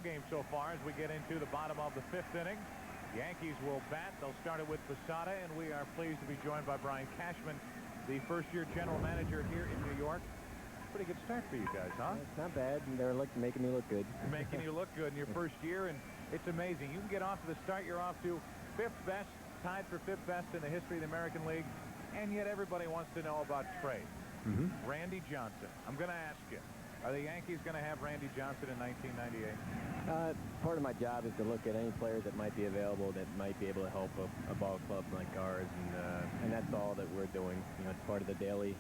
ball game so far as we get into the bottom of the 5th inning. Yankees will bat. They'll start it with Posada, and we are pleased to be joined by Brian Cashman, the first-year general manager here in New York. Pretty good start for you guys, huh? It's not bad, and they're making me look good. Making you look good in your first year, and it's amazing. You can get off to the start you're off to, 5th best, tied for 5th best in the history of the American League, and yet everybody wants to know about trade. Randy Johnson. I'm going to ask you, are the Yankees going to have Randy Johnson in 1998? Part of my job is to look at any players that might be available that might be able to help a ball club like ours, and that's all that we're doing. You know, it's part of the daily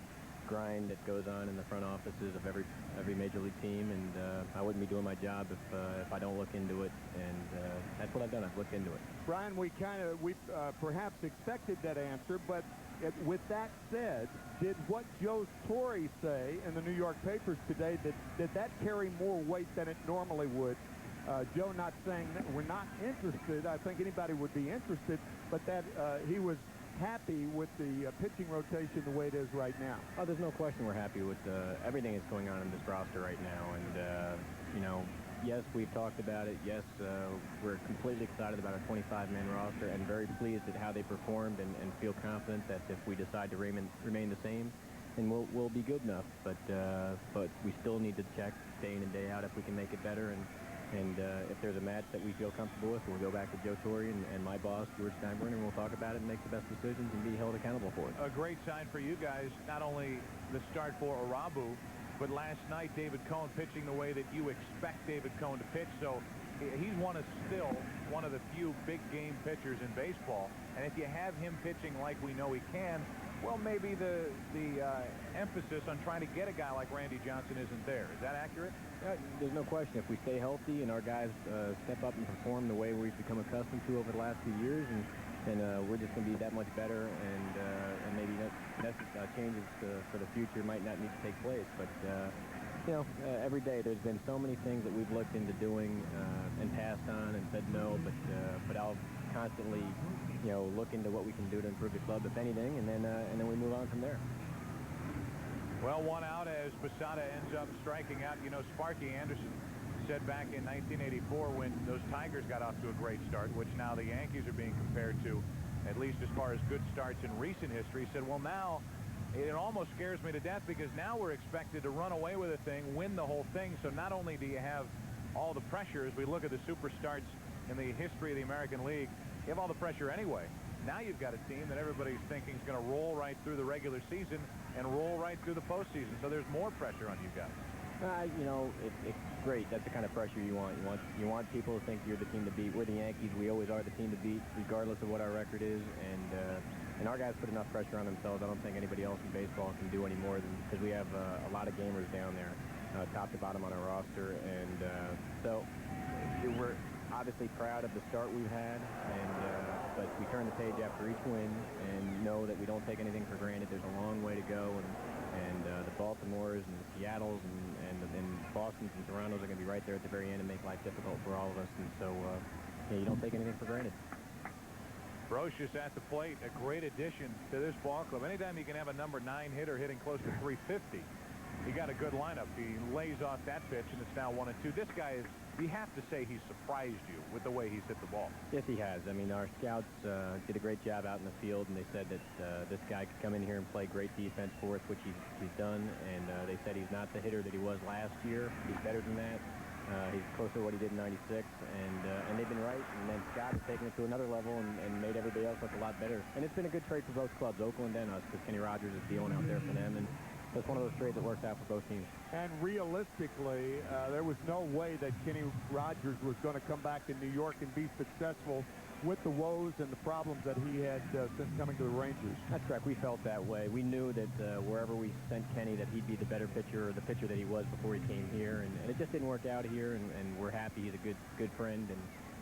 grind that goes on in the front offices of every major league team, and I wouldn't be doing my job if I don't look into it, and that's what I've done. I've looked into it. Brian, we perhaps expected that answer, but with that said, did what Joe Torre say in the New York papers today, did that carry more weight than it normally would? Joe not saying that we're not interested. I think anybody would be interested, but that he was happy with the pitching rotation the way it is right now. Oh, there's no question we're happy with everything that's going on in this roster right now, and you know, yes, we've talked about it. Yes, we're completely excited about our 25-man roster and very pleased at how they performed, and feel confident that if we decide to remain the same, then we'll be good enough. But we still need to check day in and day out if we can make it better, and if there's a match that we feel comfortable with, we'll go back to Joe Torre and my boss, George Steinbrenner, and we'll talk about it and make the best decisions and be held accountable for it. A great sign for you guys, not only the start for Arabu, but last night David Cone pitching the way that you expect David Cone to pitch. So he's still one of the few big game pitchers in baseball, and if you have him pitching like we know he can, well, maybe the emphasis on trying to get a guy like Randy Johnson isn't there. Is that accurate? There's no question. If we stay healthy and our guys step up and perform the way we've become accustomed to over the last few years, then we're just going to be that much better, and maybe changes for the future might not need to take place. But you know, every day there's been so many things that we've looked into doing and passed on and said no, but I'll constantly, you know, look into what we can do to improve the club, if anything, and then we move on from there. Well, one out as Posada ends up striking out. You know, Sparky Anderson said back in 1984 when those Tigers got off to a great start, which now the Yankees are being compared to, at least as far as good starts in recent history, said, well, now it almost scares me to death because now we're expected to run away with a thing, win the whole thing. So not only do you have all the pressure as we look at the super starts in the history of the American League, you have all the pressure anyway. Now you've got a team that everybody's thinking is going to roll right through the regular season and roll right through the postseason. So there's more pressure on you guys. You know, it's great. That's the kind of pressure you want. You want people to think you're the team to beat. We're the Yankees. We always are the team to beat, regardless of what our record is. And our guys put enough pressure on themselves. I don't think anybody else in baseball can do any more than, because we have a lot of gamers down there, top to bottom on our roster. And so we're obviously proud of the start we've had, but we turn the page after each win and know that we don't take anything for granted. There's a long way to go, and the Baltimores and the Seattles and Bostons and Torontos are going to be right there at the very end and make life difficult for all of us. And so yeah, you don't take anything for granted. Brocious at the plate, a great addition to this ball club. Anytime you can have a number 9 hitter hitting close to 350, he got a good lineup. He lays off that pitch, and it's now 1-2. This guy is, you have to say, he's surprised you with the way he's hit the ball. Yes, he has. I mean, our scouts did a great job out in the field, and they said that this guy could come in here and play great defense for us, which he's done. And they said he's not the hitter that he was last year. He's better than that. He's closer to what he did in '96, and they've been right. And then Scott has taken it to another level and made everybody else look a lot better. And it's been a good trade for both clubs, Oakland and us, because Kenny Rogers is dealing out there for them. And it's one of those trades that worked out for both teams. And realistically, there was no way that Kenny Rogers was going to come back to New York and be successful with the woes and the problems that he had since coming to the Rangers. That's correct. We felt that way. We knew that wherever we sent Kenny, that he'd be the better pitcher, or the pitcher that he was before he came here. And it just didn't work out here, and we're happy. He's a good friend,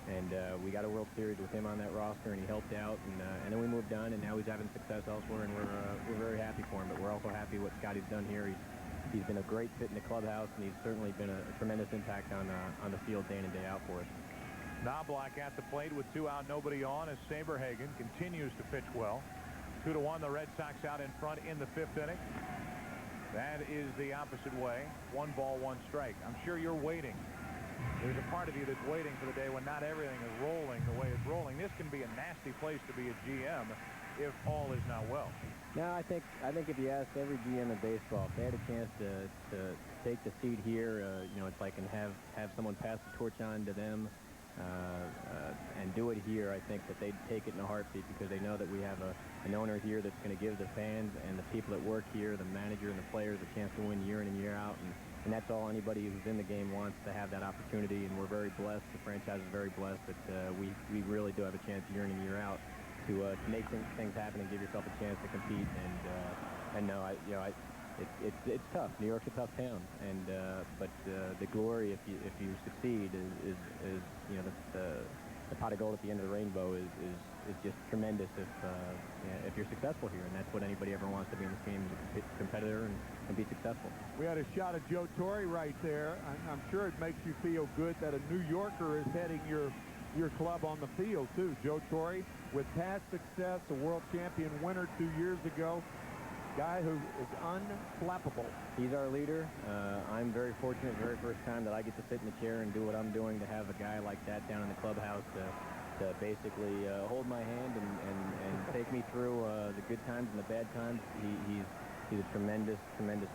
and we got a World Series with him on that roster, and he helped out, and then we moved on, and now he's having success elsewhere, and we're very happy for him. But we're also happy what Scotty's done here. He's been a great fit in the clubhouse, and he's certainly been a tremendous impact on the field day in and day out for us. Knobloch at the plate with 2 out, nobody on, as Saberhagen continues to pitch well. 2-1, the Red Sox out in front in the 5th inning. That is the opposite way. 1 ball, 1 strike. I'm sure you're waiting there's a part of you that's waiting for the day when not everything is rolling the way it's rolling. This can be a nasty place to be a GM if all is not well. No, I think if you asked every GM in baseball, if they had a chance to take the seat here, you know, it's like and have someone pass the torch on to them and do it here, I think that they'd take it in a heartbeat, because they know that we have an owner here that's going to give the fans and the people that work here, the manager and the players, a chance to win year in and year out. And that's all anybody who's in the game wants, to have that opportunity. And we're very blessed. The franchise is very blessed that we really do have a chance year in and year out to make things happen and give yourself a chance to compete. And no, it's tough. New York's a tough town, but the glory if you succeed is you know, the pot of gold at the end of the rainbow is just tremendous if you're successful here, and that's what anybody ever wants, to be in this game, is a competitor and be successful. We had a shot of Joe Torre right there. I'm sure it makes you feel good that a New Yorker is heading your club on the field too. Joe Torre, with past success, a world champion winner 2 years ago. Guy who is unflappable. He's our leader. I'm very fortunate, very first time that I get to sit in the chair and do what I'm doing, to have a guy like that down in the clubhouse to basically hold my hand and take me through the good times and the bad times. He's a tremendous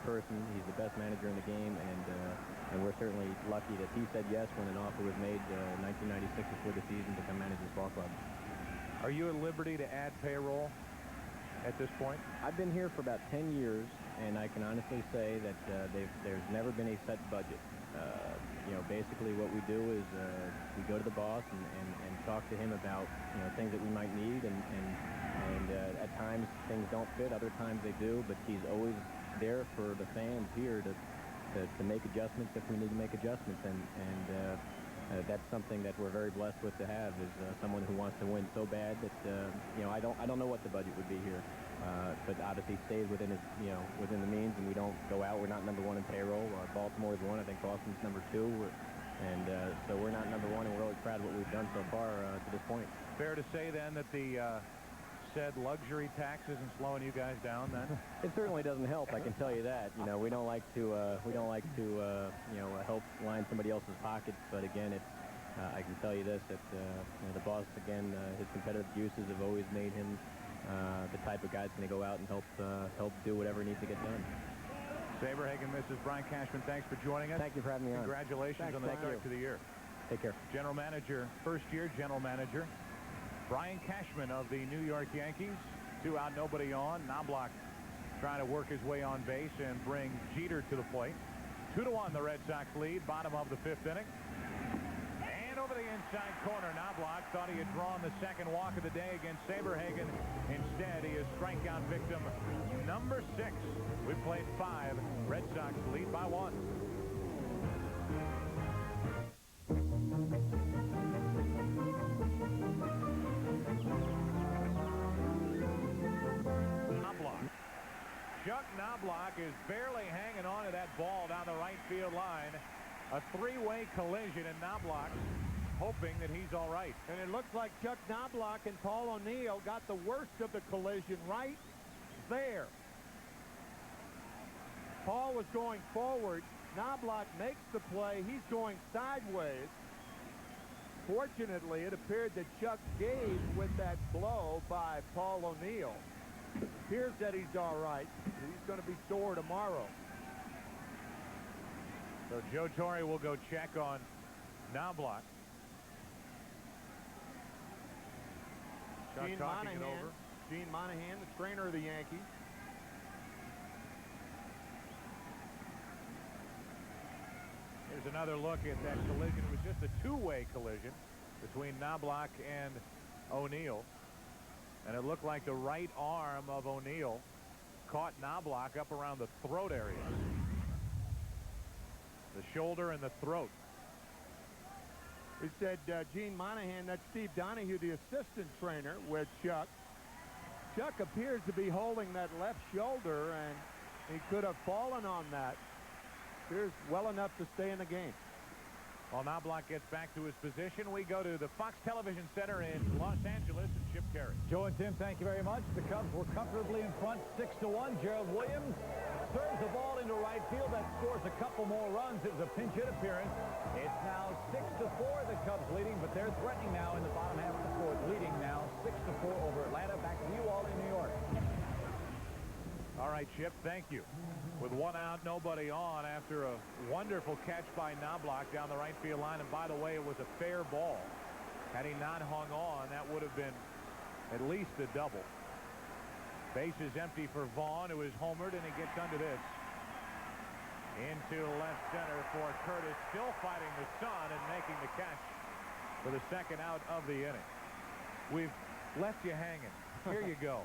person. He's the best manager in the game, and we're certainly lucky that he said yes when an offer was made in 1996 before the season to come manage this ball club. Are you at liberty to add payroll at this point? I've been here for about 10 years, and I can honestly say that there's never been a set budget. You know, basically what we do is we go to the boss and talk to him about, you know, things that we might need, and at times things don't fit, other times they do, but he's always there for the fans here to make adjustments if we need to make adjustments, and that's something that we're very blessed with to have, is someone who wants to win so bad that you know, I don't know what the budget would be here, but obviously stays within his, you know, within the means, and we don't go out. We're not number one in payroll. Baltimore's one. I think Boston's number two, and so we're not number one, and we're always proud of what we've done so far to this point. Fair to say then that the said luxury tax isn't slowing you guys down then? It certainly doesn't help, I can tell you that. You know, we don't like to you know, help line somebody else's pockets, but again, it's I can tell you this, that you know, the boss, again, his competitive juices have always made him the type of guy that's going to go out and help do whatever needs to get done. Saberhagen, Mrs. Brian Cashman, thanks for joining us. Thank you for having me on. Congratulations on the start to the year. Take care. General manager, first-year general manager, Brian Cashman of the New York Yankees. 2 out, nobody on. Knobloch trying to work his way on base and bring Jeter to the plate. 2-1 the Red Sox lead, bottom of the 5th inning. And over the inside corner, Knobloch thought he had drawn the second walk of the day against Saberhagen. Instead, he is strikeout victim number 6. We played 5. Red Sox lead by 1. Chuck Knobloch is barely hanging on to that ball down the right field line. A 3-way collision, and Knobloch hoping that he's all right. And it looks like Chuck Knobloch and Paul O'Neill got the worst of the collision right there. Paul was going forward. Knobloch makes the play. He's going sideways. Fortunately, it appeared that Chuck gave with that blow by Paul O'Neill. Appears that he's all right. He's going to be sore tomorrow. So Joe Torre will go check on Knobloch. Gene Monahan, the trainer of the Yankees. Here's another look at that collision. It was just a 2-way collision between Knobloch and O'Neill. And it looked like the right arm of O'Neill caught Knobloch up around the throat area. The shoulder and the throat. He said Gene Monahan, that's Steve Donahue, the assistant trainer with Chuck. Chuck appears to be holding that left shoulder, and he could have fallen on that. Appears well enough to stay in the game. While Knobloch gets back to his position, we go to the Fox Television Center in Los Angeles and Chip Carey. Joe and Tim, thank you very much. The Cubs were comfortably in front 6-1. Gerald Williams serves the ball into right field. That scores a couple more runs. It was a pinch hit appearance. It's now 6-4, the Cubs leading, but they're threatening now in the bottom half of the fourth. Leading now 6-4 over Atlanta. Back to you all in New York. All right, Chip, thank you. With one out, nobody on after a wonderful catch by Knobloch down the right field line. And by the way, it was a fair ball. Had he not hung on, that would have been at least a double. Base is empty for Vaughn, who is homered, and he gets under this. Into left center for Curtis, still fighting the sun and making the catch for the second out of the inning. We've left you hanging. Here you go.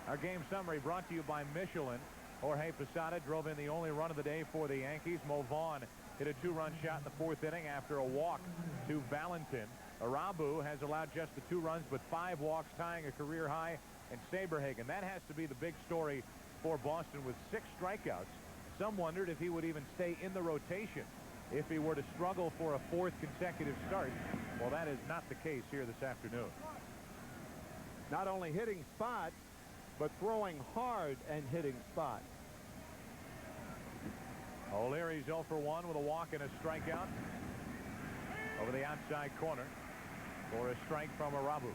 Our game summary brought to you by Michelin. Jorge Posada drove in the only run of the day for the Yankees. Mo Vaughn hit a two-run shot in the fourth inning after a walk to Valentin. Arabu has allowed just the 2 runs, but 5 walks, tying a career high. And Saberhagen, that has to be the big story for Boston with 6 strikeouts. Some wondered if he would even stay in the rotation if he were to struggle for a 4th consecutive start. Well, that is not the case here this afternoon. Not only hitting spots, but throwing hard and hitting spots. O'Leary's 0 for 1 with a walk and a strikeout over the outside corner for a strike from Arabu.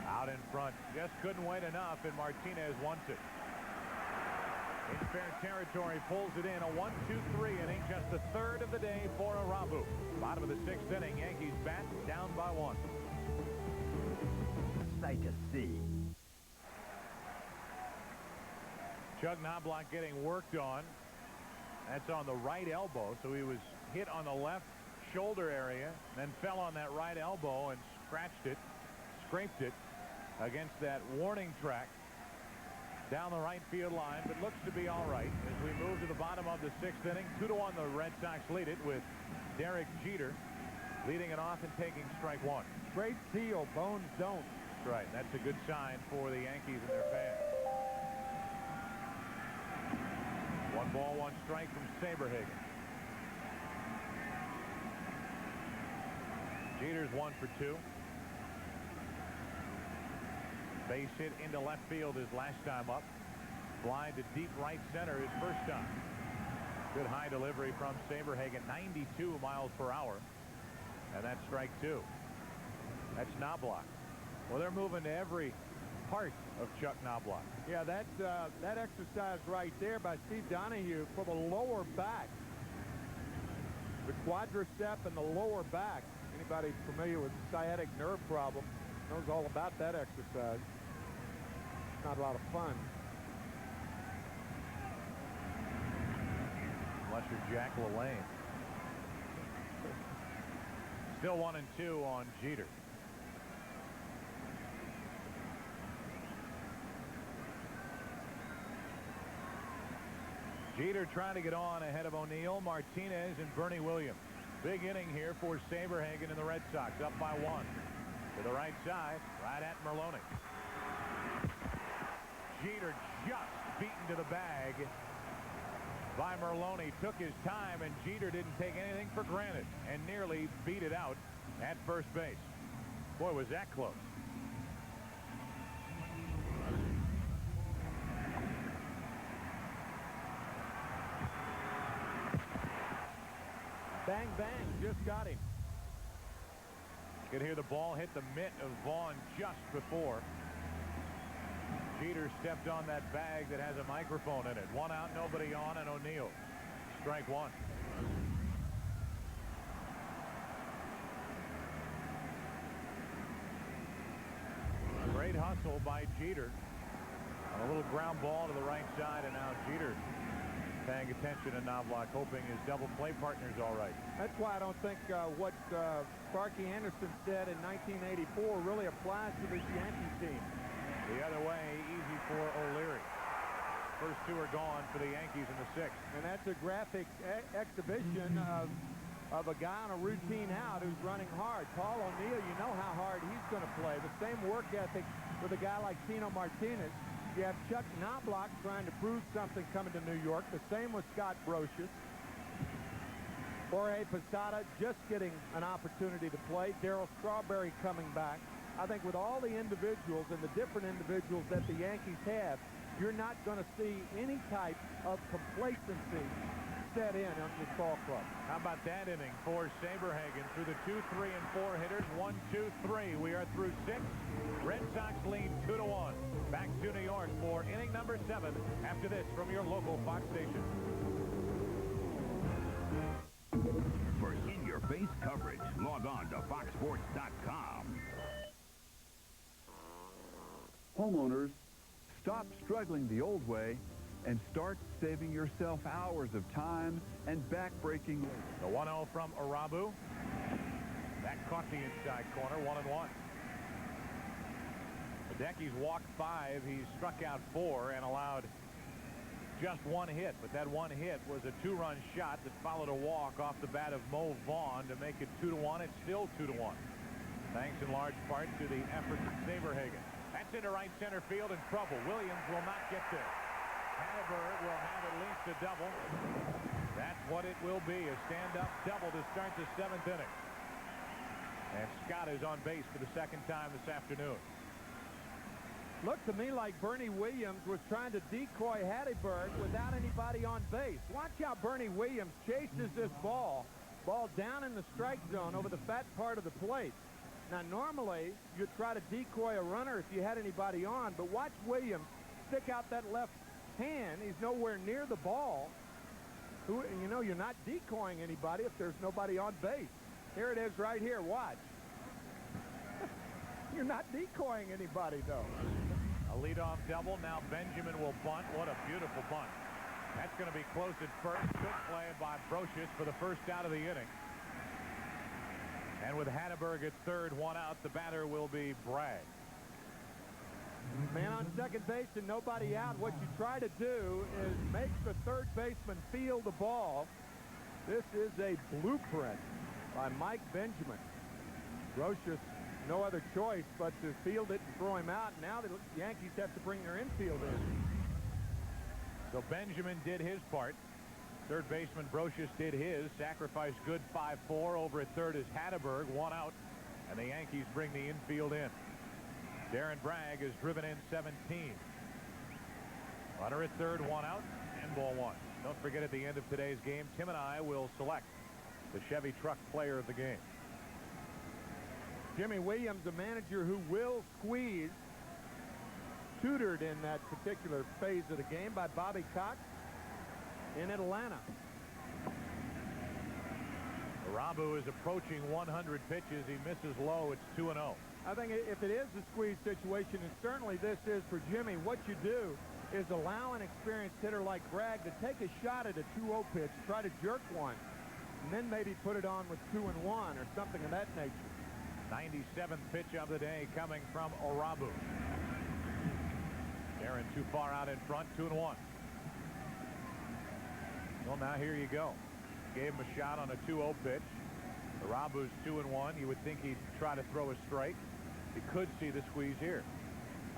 Out in front, just couldn't wait enough, and Martinez wants it. In fair territory, pulls it in. A 1-2-3 inning, just the 3rd of the day for Arabu. Bottom of the 6th inning, Yankees bat down by 1. Sight to see. Chuck Knobloch getting worked on. That's on the right elbow, so he was hit on the left shoulder area, then fell on that right elbow and scratched it, scraped it against that warning track down the right field line, but looks to be all right as we move to the bottom of the 6th inning. 2-1 the Red Sox lead it with Derek Jeter leading it off and taking strike 1. Great seal, bones don't. That's right. That's a good sign for the Yankees and their fans. 1 ball, 1 strike from Saberhagen. Jeter's 1 for 2. Base hit into left field his last time up. Fly to deep right center his first time. Good high delivery from Saberhagen, 92 miles per hour. And that's strike 2. That's Knobloch. Well, they're moving to every part of Chuck Knobloch. Yeah, that exercise right there by Steve Donahue for the lower back. The quadricep and the lower back. Anybody familiar with sciatic nerve problem knows all about that exercise. It's not a lot of fun. Unless you're Jack LaLanne. Still 1-2 on Jeter. Jeter trying to get on ahead of O'Neill, Martinez, and Bernie Williams. Big inning here for Saberhagen and the Red Sox, up by 1. To the right side, right at Merlone. Jeter just beaten to the bag by Merlone. Took his time, and Jeter didn't take anything for granted and nearly beat it out at first base. Boy, was that close. Bang, bang, just got him. You could hear the ball hit the mitt of Vaughn just before. Jeter stepped on that bag that has a microphone in it. 1 out, nobody on, and O'Neill. Strike 1. Great hustle by Jeter. On a little ground ball to the right side, and now Jeter paying attention to Knobloch, hoping his double play partner's all right. That's why I don't think what Sparky Anderson said in 1984 really applies to this Yankee team. The other way, easy for O'Leary. First 2 are gone for the Yankees in the 6th. And that's a graphic exhibition of a guy on a routine out who's running hard. Paul O'Neill, you know how hard he's going to play. The same work ethic with a guy like Tino Martinez. You have Chuck Knobloch trying to prove something coming to New York. The same with Scott Brocious. Jorge Posada just getting an opportunity to play. Darryl Strawberry coming back. I think with all the individuals and the different individuals that the Yankees have, you're not going to see any type of complacency set in on this ball club. How about that inning for Saberhagen through the 2, 3, and 4 hitters? 1, 2, 3. We are through 6. Red Sox lead 2-1. Back to New York for inning number 7 after this from your local Fox station. For in-your-face coverage, log on to foxsports.com. Homeowners, stop struggling the old way and start saving yourself hours of time and back-breaking. The 1-0 from Arabu. That caught the inside corner, 1-1. Hiddeki's walked 5. He struck out 4 and allowed just 1 hit, but that 1 hit was a 2-run shot that followed a walk off the bat of Mo Vaughn to make it 2-1. It's still 2-1. Thanks in large part to the efforts of Saberhagen. That's into right center field in trouble. Williams will not get there. Hannibal will have at least a double. That's what it will be, a stand-up double to start the 7th inning. And Scott is on base for the 2nd time this afternoon. Looked to me like Bernie Williams was trying to decoy Hatteberg without anybody on base. Watch how Bernie Williams chases this ball down in the strike zone over the fat part of the plate. Now, normally, you'd try to decoy a runner if you had anybody on, but watch Williams stick out that left hand. He's nowhere near the ball. You know, you're not decoying anybody if there's nobody on base. Here it is right here. Watch. You're not decoying anybody, though. A leadoff double. Now Benjamin will bunt. What a beautiful bunt. That's going to be close at first. Good play by Brocious for the first out of the inning. And with Hatteberg at third, 1 out, the batter will be Bragg. Man on second base and nobody out. What you try to do is make the third baseman feel the ball. This is a blueprint by Mike Benjamin. Brocious, no other choice but to field it and throw him out. Now the Yankees have to bring their infield in. So Benjamin did his part. Third baseman Brocious did his. Sacrifice good 5-4. Over at third is Hatteberg, 1 out. And the Yankees bring the infield in. Darren Bragg is driven in 17. Runner at third, 1 out, and ball 1. Don't forget at the end of today's game, Tim and I will select the Chevy Truck Player of the game. Jimmy Williams, a manager who will squeeze, tutored in that particular phase of the game by Bobby Cox in Atlanta. Arabu is approaching 100 pitches. He misses low. It's 2-0. I think if it is a squeeze situation, and certainly this is for Jimmy, what you do is allow an experienced hitter like Bragg to take a shot at a 2-0 pitch, try to jerk one, and then maybe put it on with 2-1 or something of that nature. 97th pitch of the day coming from Arabu. Aaron too far out in front, 2-1. Well, now here you go. Gave him a shot on a 2-0 pitch. Arabu's 2-1. You would think he'd try to throw a strike. You could see the squeeze here.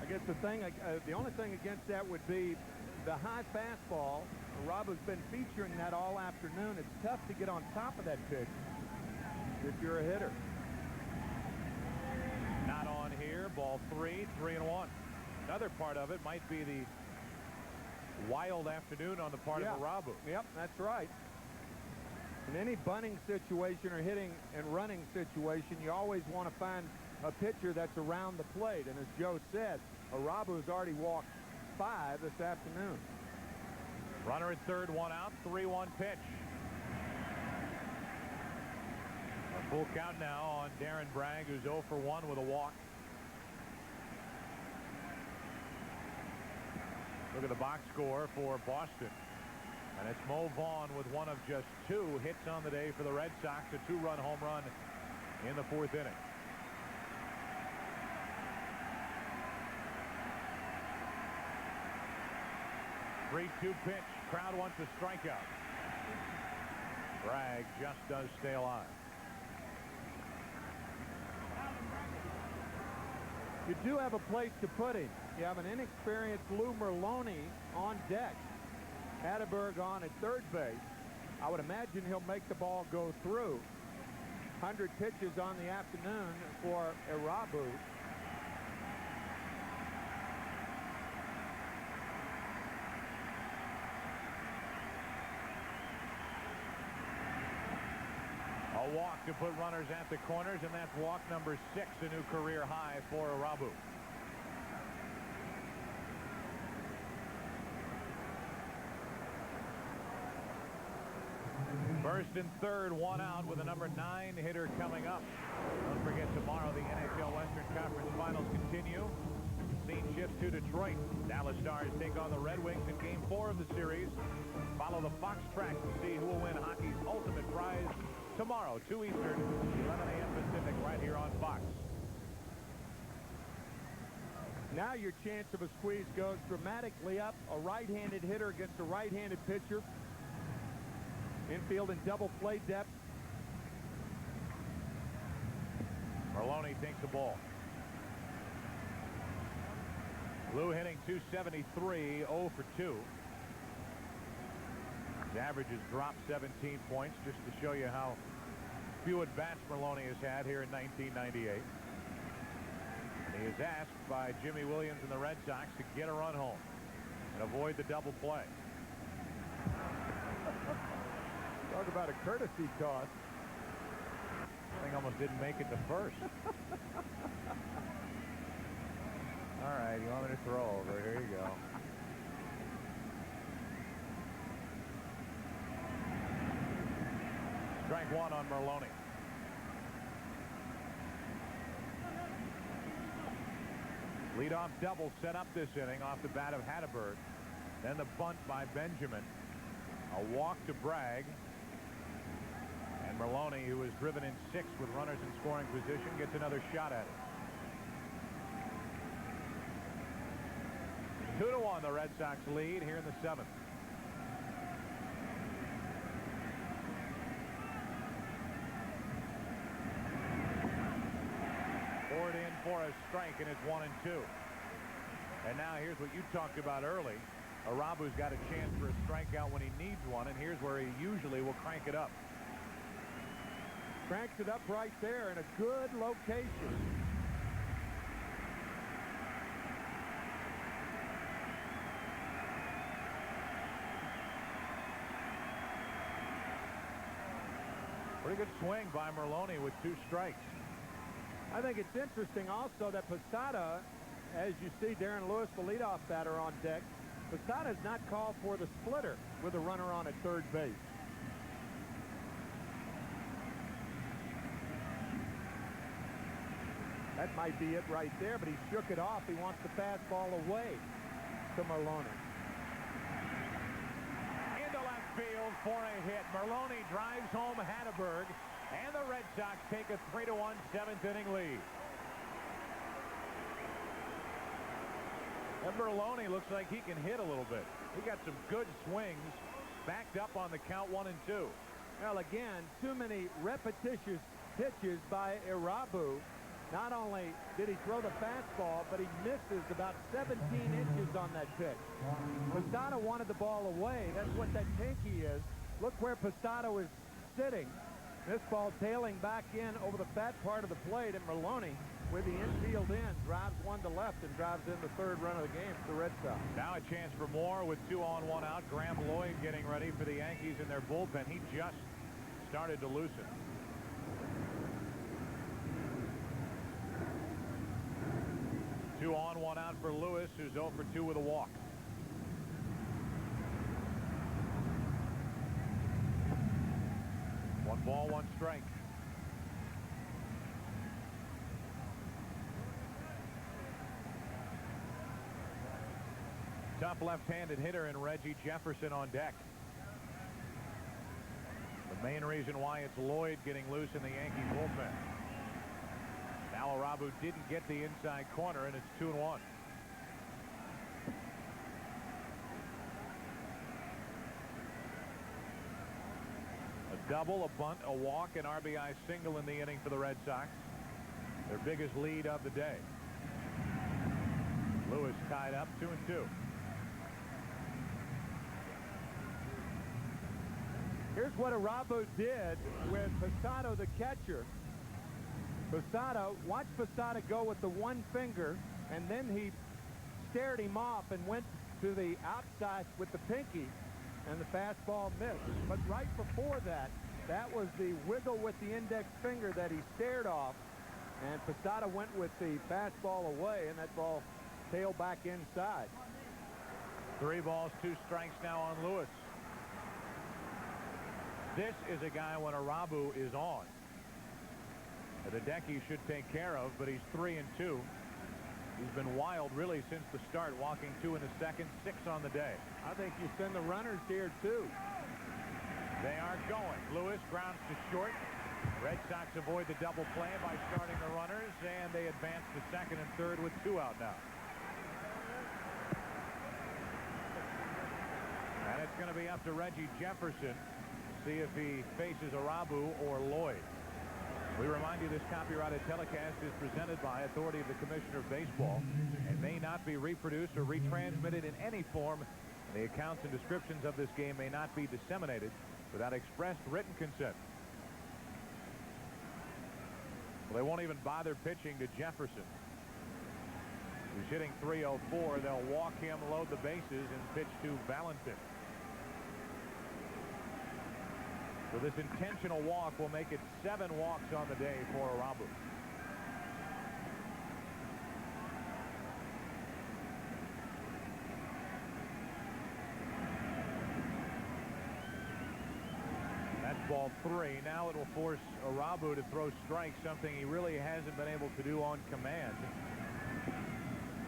I guess the only thing against that would be the high fastball. Arabu's been featuring that all afternoon. It's tough to get on top of that pitch if you're a hitter. Not on here. Ball 3, 3-1. Another part of it might be the wild afternoon on the part of Arabu. Yep, that's right. In any bunting situation or hitting and running situation, you always want to find a pitcher that's around the plate. And as Joe said, Arabu's already walked 5 this afternoon. Runner at third, 1 out, 3-1 pitch. A full count now on Darren Bragg, who's 0 for 1 with a walk. Look at the box score for Boston. And it's Mo Vaughn with one of just 2 hits on the day for the Red Sox, a 2-run home run in the 4th inning. Three-2 pitch. Crowd wants a strikeout. Bragg just does stay alive. You do have a place to put him. You have an inexperienced Lou Merlone on deck. Hatteberg on at third base. I would imagine he'll make the ball go through. 100 pitches on the afternoon for Irabu. A walk to put runners at the corners, and that's walk number 6, a new career high for Irabu. First and third, one out with a number 9 hitter coming up. Don't forget, tomorrow the NHL Western Conference Finals continue. Scene shifts to Detroit. Dallas Stars take on the Red Wings in Game 4 of the series. Follow the Fox tracks to see who will win hockey's ultimate prize tomorrow, 2 Eastern, 11 a.m. Pacific, right here on Fox. Now your chance of a squeeze goes dramatically up. A right-handed hitter against a right-handed pitcher. Infield in double play depth. Merlone takes the ball. Lou hitting .273, 0 for 2. His average has dropped 17 points, just to show you how few at-bats Merlone has had here in 1998. And he is asked by Jimmy Williams and the Red Sox to get a run home and avoid the double play. Talk about a courtesy toss. Thing almost didn't make it to first. All right, you want me to throw over? Here you go. Strike one on Merlone. Leadoff double set up this inning off the bat of Hatteberg. Then the bunt by Benjamin. A walk to Bragg. And Merlone, who was driven in 6 with runners in scoring position, gets another shot at it. 2-1 the Red Sox lead here in the 7th. Ford in for a strike, and it's 1-2. And now here's what you talked about early. Irabu's got a chance for a strikeout when he needs one, and here's where he usually will crank it up. Cranks it up right there in a good location. Pretty good swing by Merlone with 2 strikes. I think it's interesting also that Posada, as you see Darren Lewis, the leadoff batter, on deck, Posada's not called for the splitter with a runner on at third base. That might be it right there, but he shook it off. He wants the fastball away to Merlone. Into left field for a hit. Merlone drives home Hatteberg, and the Red Sox take a 3-1 7th inning lead. And Merlone looks like he can hit a little bit. He got some good swings, backed up on the count 1-2. Well, again, too many repetitious pitches by Irabu. Not only did he throw the fastball, but he misses about 17 inches on that pitch. Posada wanted the ball away. That's what that pinky is. Look where Posada was sitting. This ball tailing back in over the fat part of the plate, and Merlone, with the infield in, drives one to left and drives in the 3rd run of the game for the Red Sox. Now a chance for more with 2 on, 1 out. Graham Lloyd getting ready for the Yankees in their bullpen. He just started to loosen. Two on, 1 out for Lewis, who's 0 for 2 with a walk. One ball, 1 strike. Tough left-handed hitter in Reggie Jefferson on deck. The main reason why it's Lloyd getting loose in the Yankee bullpen. Now Irabu didn't get the inside corner, and it's 2-1. A double, a bunt, a walk, an RBI single in the inning for the Red Sox. Their biggest lead of the day. Lewis tied up 2-2. Here's what Arabu did with Posada, the catcher. Watch Posada go with the one finger, and then he stared him off and went to the outside with the pinky, and the fastball missed. But right before that, that was the wiggle with the index finger that he stared off, and Posada went with the fastball away, and that ball tailed back inside. 3 balls, 2 strikes now on Lewis. This is a guy when Arabu is on the deck he should take care of, but he's 3-2. He's been wild really since the start, walking 2 in the second, 6 on the day. I think you send the runners here too. They are going. Lewis grounds to short. Red Sox avoid the double play by starting the runners, and they advance to second and third with 2 out now. And it's going to be up to Reggie Jefferson to see if he faces Arabu or Lloyd. We remind you this copyrighted telecast is presented by authority of the Commissioner of Baseball and may not be reproduced or retransmitted in any form. The accounts and descriptions of this game may not be disseminated without expressed written consent. Well, they won't even bother pitching to Jefferson. He's hitting .304. They'll walk him, load the bases, and pitch to Valentin. So this intentional walk will make it 7 walks on the day for Arabu. That's ball 3. Now it will force Arabu to throw strikes, something he really hasn't been able to do on command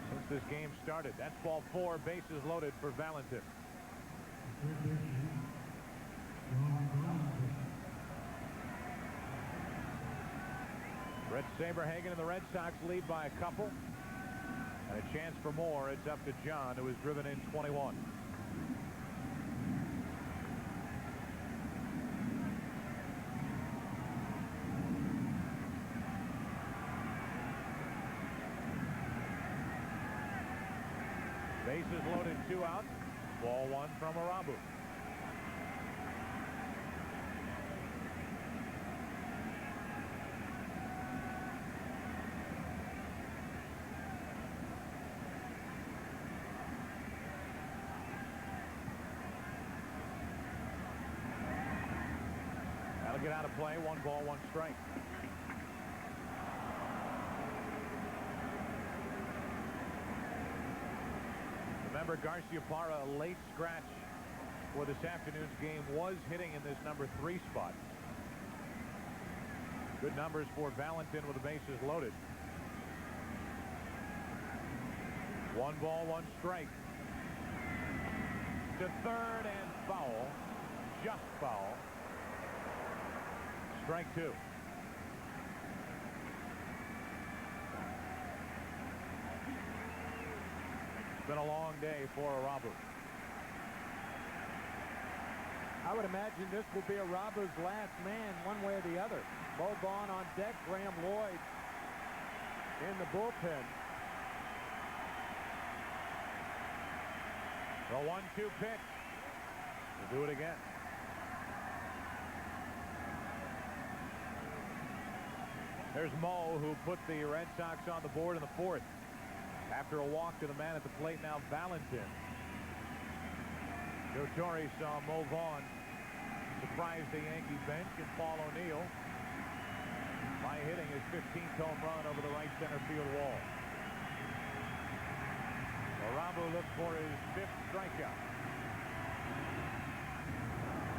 since this game started. That's ball 4. Bases loaded for Valentin. Brett Saberhagen and the Red Sox lead by a couple, and a chance for more. It's up to John, who has driven in 21. Bases loaded, 2 out. Ball 1 from Arabu. That'll get out of play. 1 ball, 1 strike. Remember, Garciaparra, a late scratch for this afternoon's game, was hitting in this number 3 spot. Good numbers for Valentin with the bases loaded. 1 ball, 1 strike. To third and foul. Just foul. Strike 2. It's been a long day for Arabu. I would imagine this will be Arabu's last man, one way or the other. Bo Vaughn on deck, Graham Lloyd in the bullpen. The 1-2 pitch. We'll do it again. There's Mo, who put the Red Sox on the board in the 4th. After a walk to the man at the plate, now Valentin. Joe Torre saw Mo Vaughn surprise the Yankee bench and Paul O'Neill by hitting his 15th home run over the right center field wall. Arabu looked for his 5th strikeout.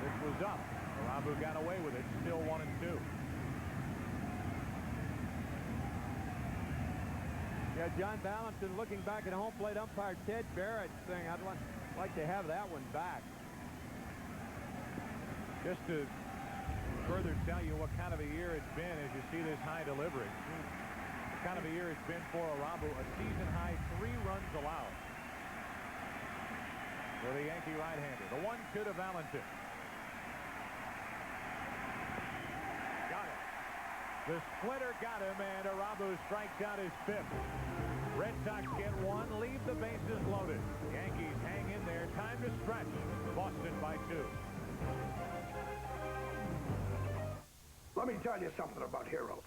This was up. Arabu got away with it, still 1-2. Yeah, John Valentin looking back at home plate umpire Ted Barrett saying, I'd like to have that one back. Just to further tell you what kind of a year it's been as you see this high delivery. What kind of a year it's been for Arabu. A season high 3 runs allowed for the Yankee right-hander. The 1-2 to Valentin. Got it. The splitter got him, and Arabu strikes out his 5th. Red Sox get 1, leave the bases loaded. Yankees hang in there. Time to stretch. Boston by 2. Let me tell you something about heroes.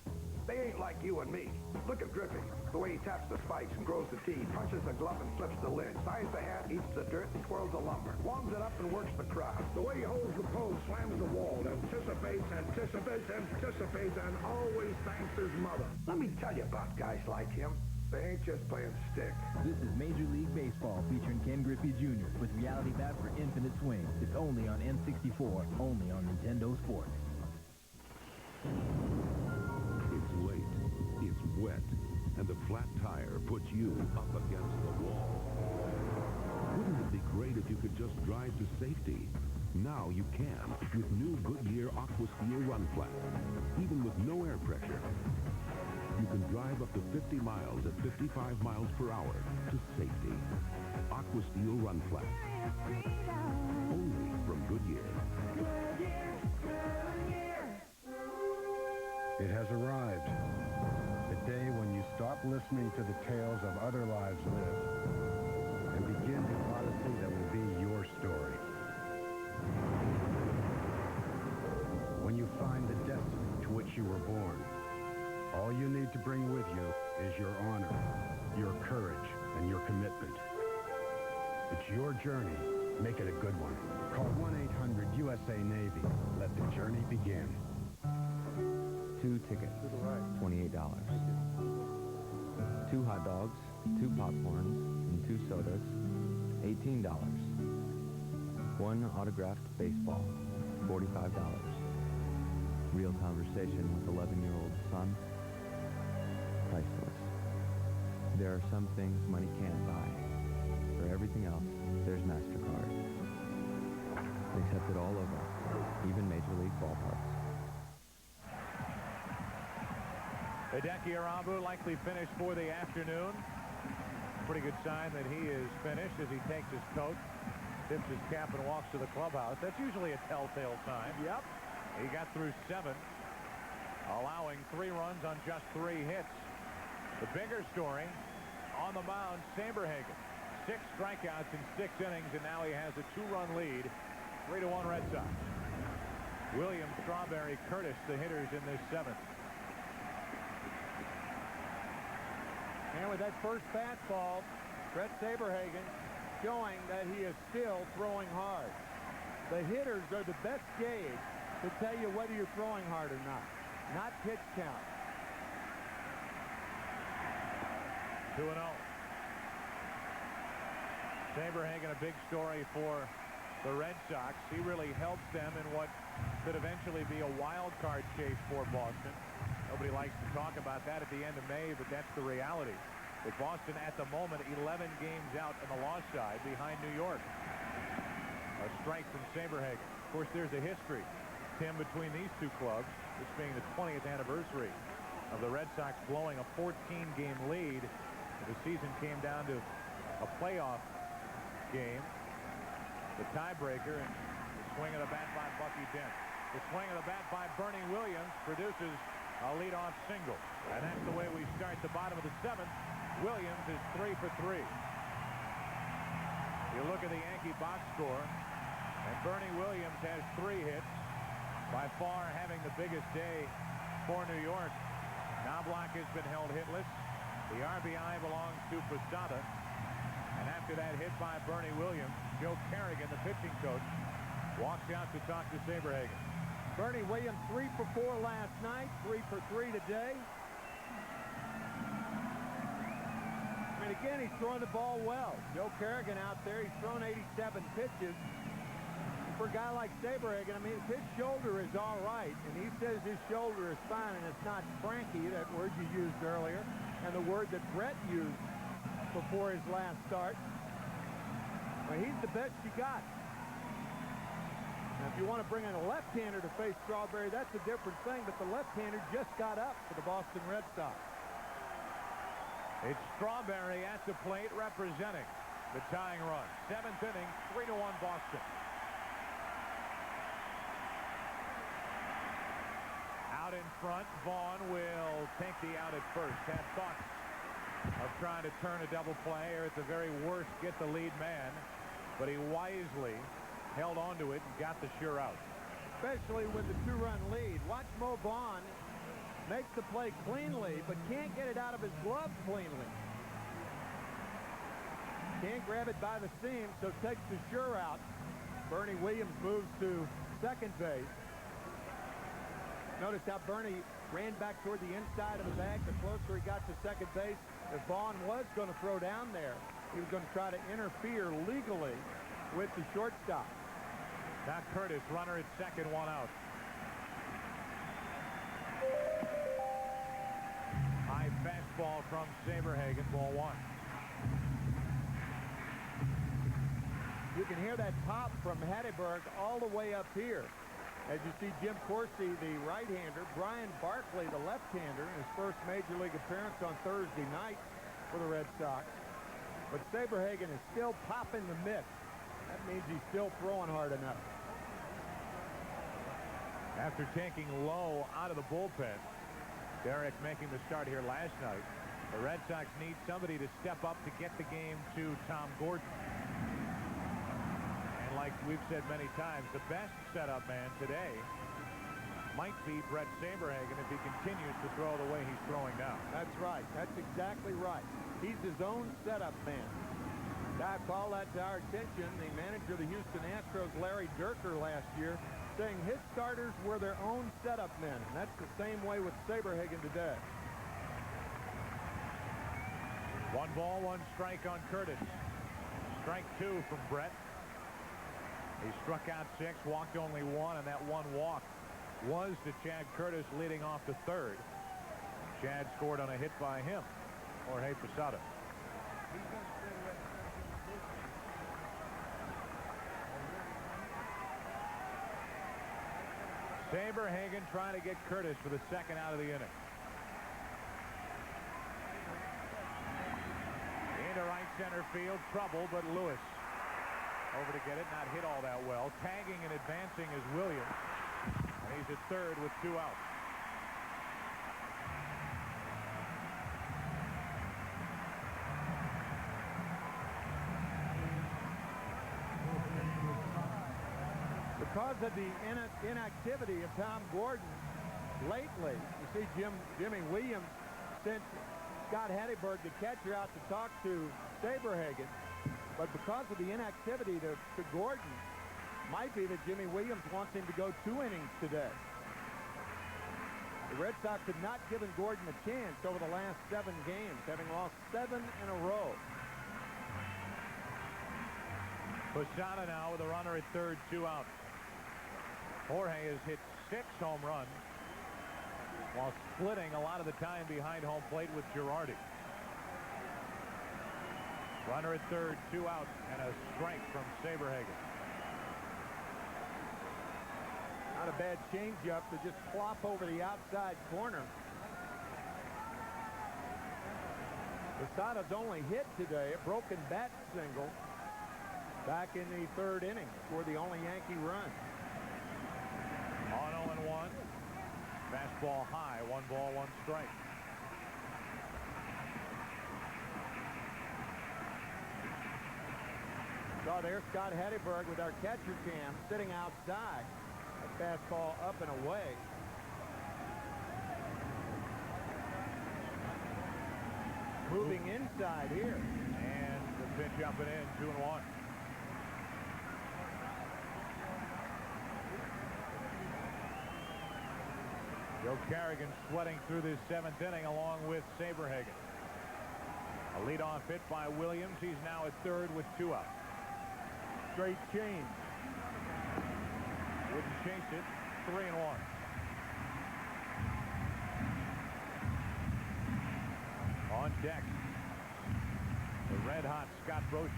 They ain't like you and me. Look at Griffey. The way he taps the spikes and grows the tee, punches the glove and flips the lid, ties the hat, eats the dirt, and twirls the lumber, warms it up and works the crowd. The way he holds the pole, slams the wall, anticipates, and always thanks his mother. Let me tell you about guys like him. They ain't just playing stick. This is Major League Baseball featuring Ken Griffey Jr. with Reality Bat for Infinite Swing. It's only on N64, only on Nintendo Sports. It's late, it's wet, and the flat tire puts you up against the wall. Wouldn't it be great if you could just drive to safety? Now you can with new Goodyear Aqua Steel Run Flat. Even with no air pressure, you can drive up to 50 miles at 55 miles per hour to safety. Aqua Steel Run Flat. Only from Goodyear. It has arrived. The day when you stop listening to the tales of other lives lived and begin the odyssey that will be your story. When you find the destiny to which you were born, all you need to bring with you is your honor, your courage, and your commitment. It's your journey. Make it a good one. Call 1-800-USA-NAVY. Let the journey begin. 2 tickets, $28. 2 hot dogs, 2 popcorns, and 2 sodas, $18. 1 autographed baseball, $45. Real conversation with 11-year-old son, priceless. There are some things money can't buy. For everything else, there's MasterCard. Accepted all over, even Major League ballparks. Hideki Arabu likely finished for the afternoon. Pretty good sign that he is finished as he takes his coat, tips his cap, and walks to the clubhouse. That's usually a telltale sign. Yep. He got through 7, allowing 3 runs on just 3 hits. The bigger story, on the mound, Saberhagen. 6 strikeouts in 6 innings, and now he has a 2-run lead, 3-1 Red Sox. Williams, Strawberry, Curtis, the hitters in this 7th. And with that first fastball, Brett Saberhagen showing that he is still throwing hard. The hitters are the best gauge to tell you whether you're throwing hard or not pitch count. 2-0. Saberhagen, a big story for the Red Sox. He really helps them in what could eventually be a wild card chase for Boston. Nobody likes to talk about that at the end of May, but that's the reality. With Boston at the moment 11 games out on the loss side behind New York. A strike from Saberhagen. Of course, there's a history, Tim, between these two clubs, this being the 20th anniversary of the Red Sox blowing a 14-game lead. The season came down to a playoff game, the tiebreaker, and the swing of the bat by Bucky Dent. The swing of the bat by Bernie Williams produces a leadoff single. And that's the way we start the bottom of the 7th. Williams is 3 for 3. You look at the Yankee box score, and Bernie Williams has 3 hits, by far having the biggest day for New York. Knobloch has been held hitless. The RBI belongs to Posada. And after that hit by Bernie Williams, Joe Kerrigan, the pitching coach, walks out to talk to Saberhagen. Bernie Williams 3 for 4 last night, 3 for 3 today. I mean, again, he's throwing the ball well. Joe Kerrigan out there, he's thrown 87 pitches. And for a guy like Saberhagen, I mean, his shoulder is all right, and he says his shoulder is fine, and it's not cranky, that word you used earlier, and the word that Brett used before his last start. Well, he's the best you got. Now, if you want to bring in a left-hander to face Strawberry, that's a different thing, but the left-hander just got up for the Boston Red Sox. It's Strawberry at the plate representing the tying run. 7th inning, 3-1 Boston. Out in front, Vaughn will take the out at first. Had thoughts of trying to turn a double play, or at the very worst get the lead man, but he wisely held on to it and got the sure out. Especially with the 2-run lead. Watch Mo Boston make the play cleanly, but can't get it out of his glove cleanly. Can't grab it by the seam, so takes the sure out. Bernie Williams moves to second base. Notice how Bernie ran back toward the inside of the bag. The closer he got to second base, if Vaughn was going to throw down there, he was going to try to interfere legally with the shortstop. Now Curtis, runner at second, 1 out. High fastball from Saberhagen, ball 1. You can hear that pop from Hatteberg all the way up here. As you see Jim Corsi, the right-hander, Brian Barkley, the left-hander, in his first Major League appearance on Thursday night for the Red Sox. But Saberhagen is still popping the mitt. That means he's still throwing hard enough. After taking Lowe out of the bullpen, Derek making the start here last night, the Red Sox need somebody to step up to get the game to Tom Gordon. And like we've said many times, the best setup man today might be Brett Saberhagen if he continues to throw the way he's throwing now. That's right. That's exactly right. He's his own setup man. I call that to our attention. The manager of the Houston Astros, Larry Dierker, last year, saying his starters were their own setup men. And that's the same way with Saberhagen today. 1 ball, 1 strike on Curtis. Strike 2 from Brett. He struck out 6, walked only 1, and that 1 walk was to Chad Curtis leading off the third. Chad scored on a hit by him, Jorge Posada. Saberhagen trying to get Curtis for the second out of the inning. Into right center field, trouble, but Lewis over to get it, not hit all that well. Tagging and advancing is Williams, and he's at third with 2 outs. Because of the inactivity of Tom Gordon lately, you see Jimmy Williams sent Scott Hatteberg, the catcher, out to talk to Saberhagen. But because of the inactivity to Gordon, might be that Jimmy Williams wants him to go 2 innings today. The Red Sox have not given Gordon a chance over the last 7 games, having lost 7 in a row. Posada now with a runner at third, 2 outs. Jorge has hit 6 home runs while splitting a lot of the time behind home plate with Girardi. Runner at third, 2 outs, and a strike from Saberhagen. Not a bad changeup to just plop over the outside corner. Posada's only hit today a broken bat single back in the 3rd inning for the only Yankee run. On 0-1. Fastball high, 1 ball, 1 strike. Saw there Scott Hatteberg with our catcher cam sitting outside. A fastball up and away. Moving inside here. And the pitch up and in, 2-1. Joe Carrigan sweating through this 7th inning along with Saberhagen. A leadoff hit by Williams. He's now at third with 2 outs. Straight change. Wouldn't chase it. 3-1. On deck, the red-hot Scott Brosius.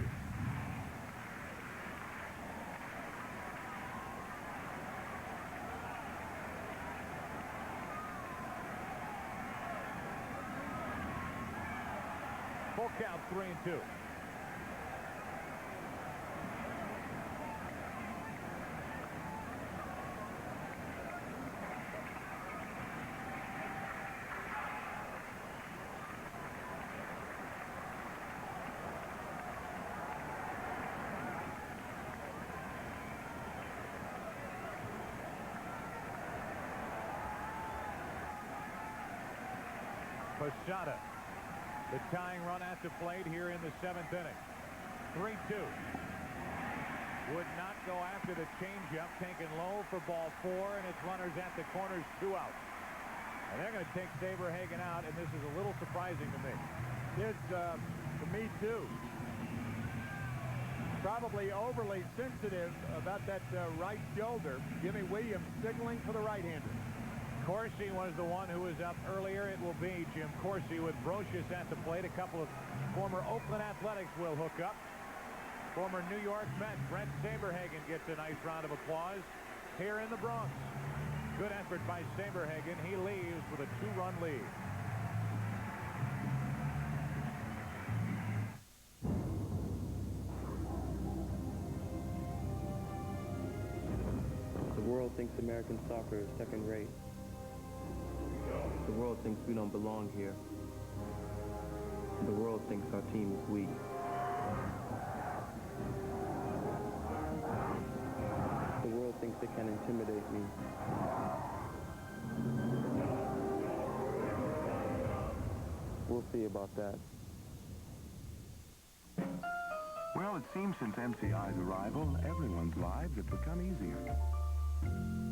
Full count, 3-2. Posada, the tying run at the plate here in the 7th inning. 3-2. Would not go after the changeup, taken low for ball 4, and it's runners at the corners, 2 out. And they're going to take Saberhagen out, and this is a little surprising to me. It's to me too. Probably overly sensitive about that right shoulder. Jimmy Williams signaling for the right-hander. Corsi was the one who was up earlier. It will be Jim Corsi with Brocious at the plate. A couple of former Oakland Athletics will hook up. Former New York Met Brent Saberhagen gets a nice round of applause here in the Bronx. Good effort by Saberhagen. He leaves with a 2-run lead. The world thinks American soccer is second rate. The world thinks we don't belong here. The world thinks our team is weak. The world thinks it can intimidate me. We'll see about that. Well, it seems since MCI's arrival, everyone's lives have become easier.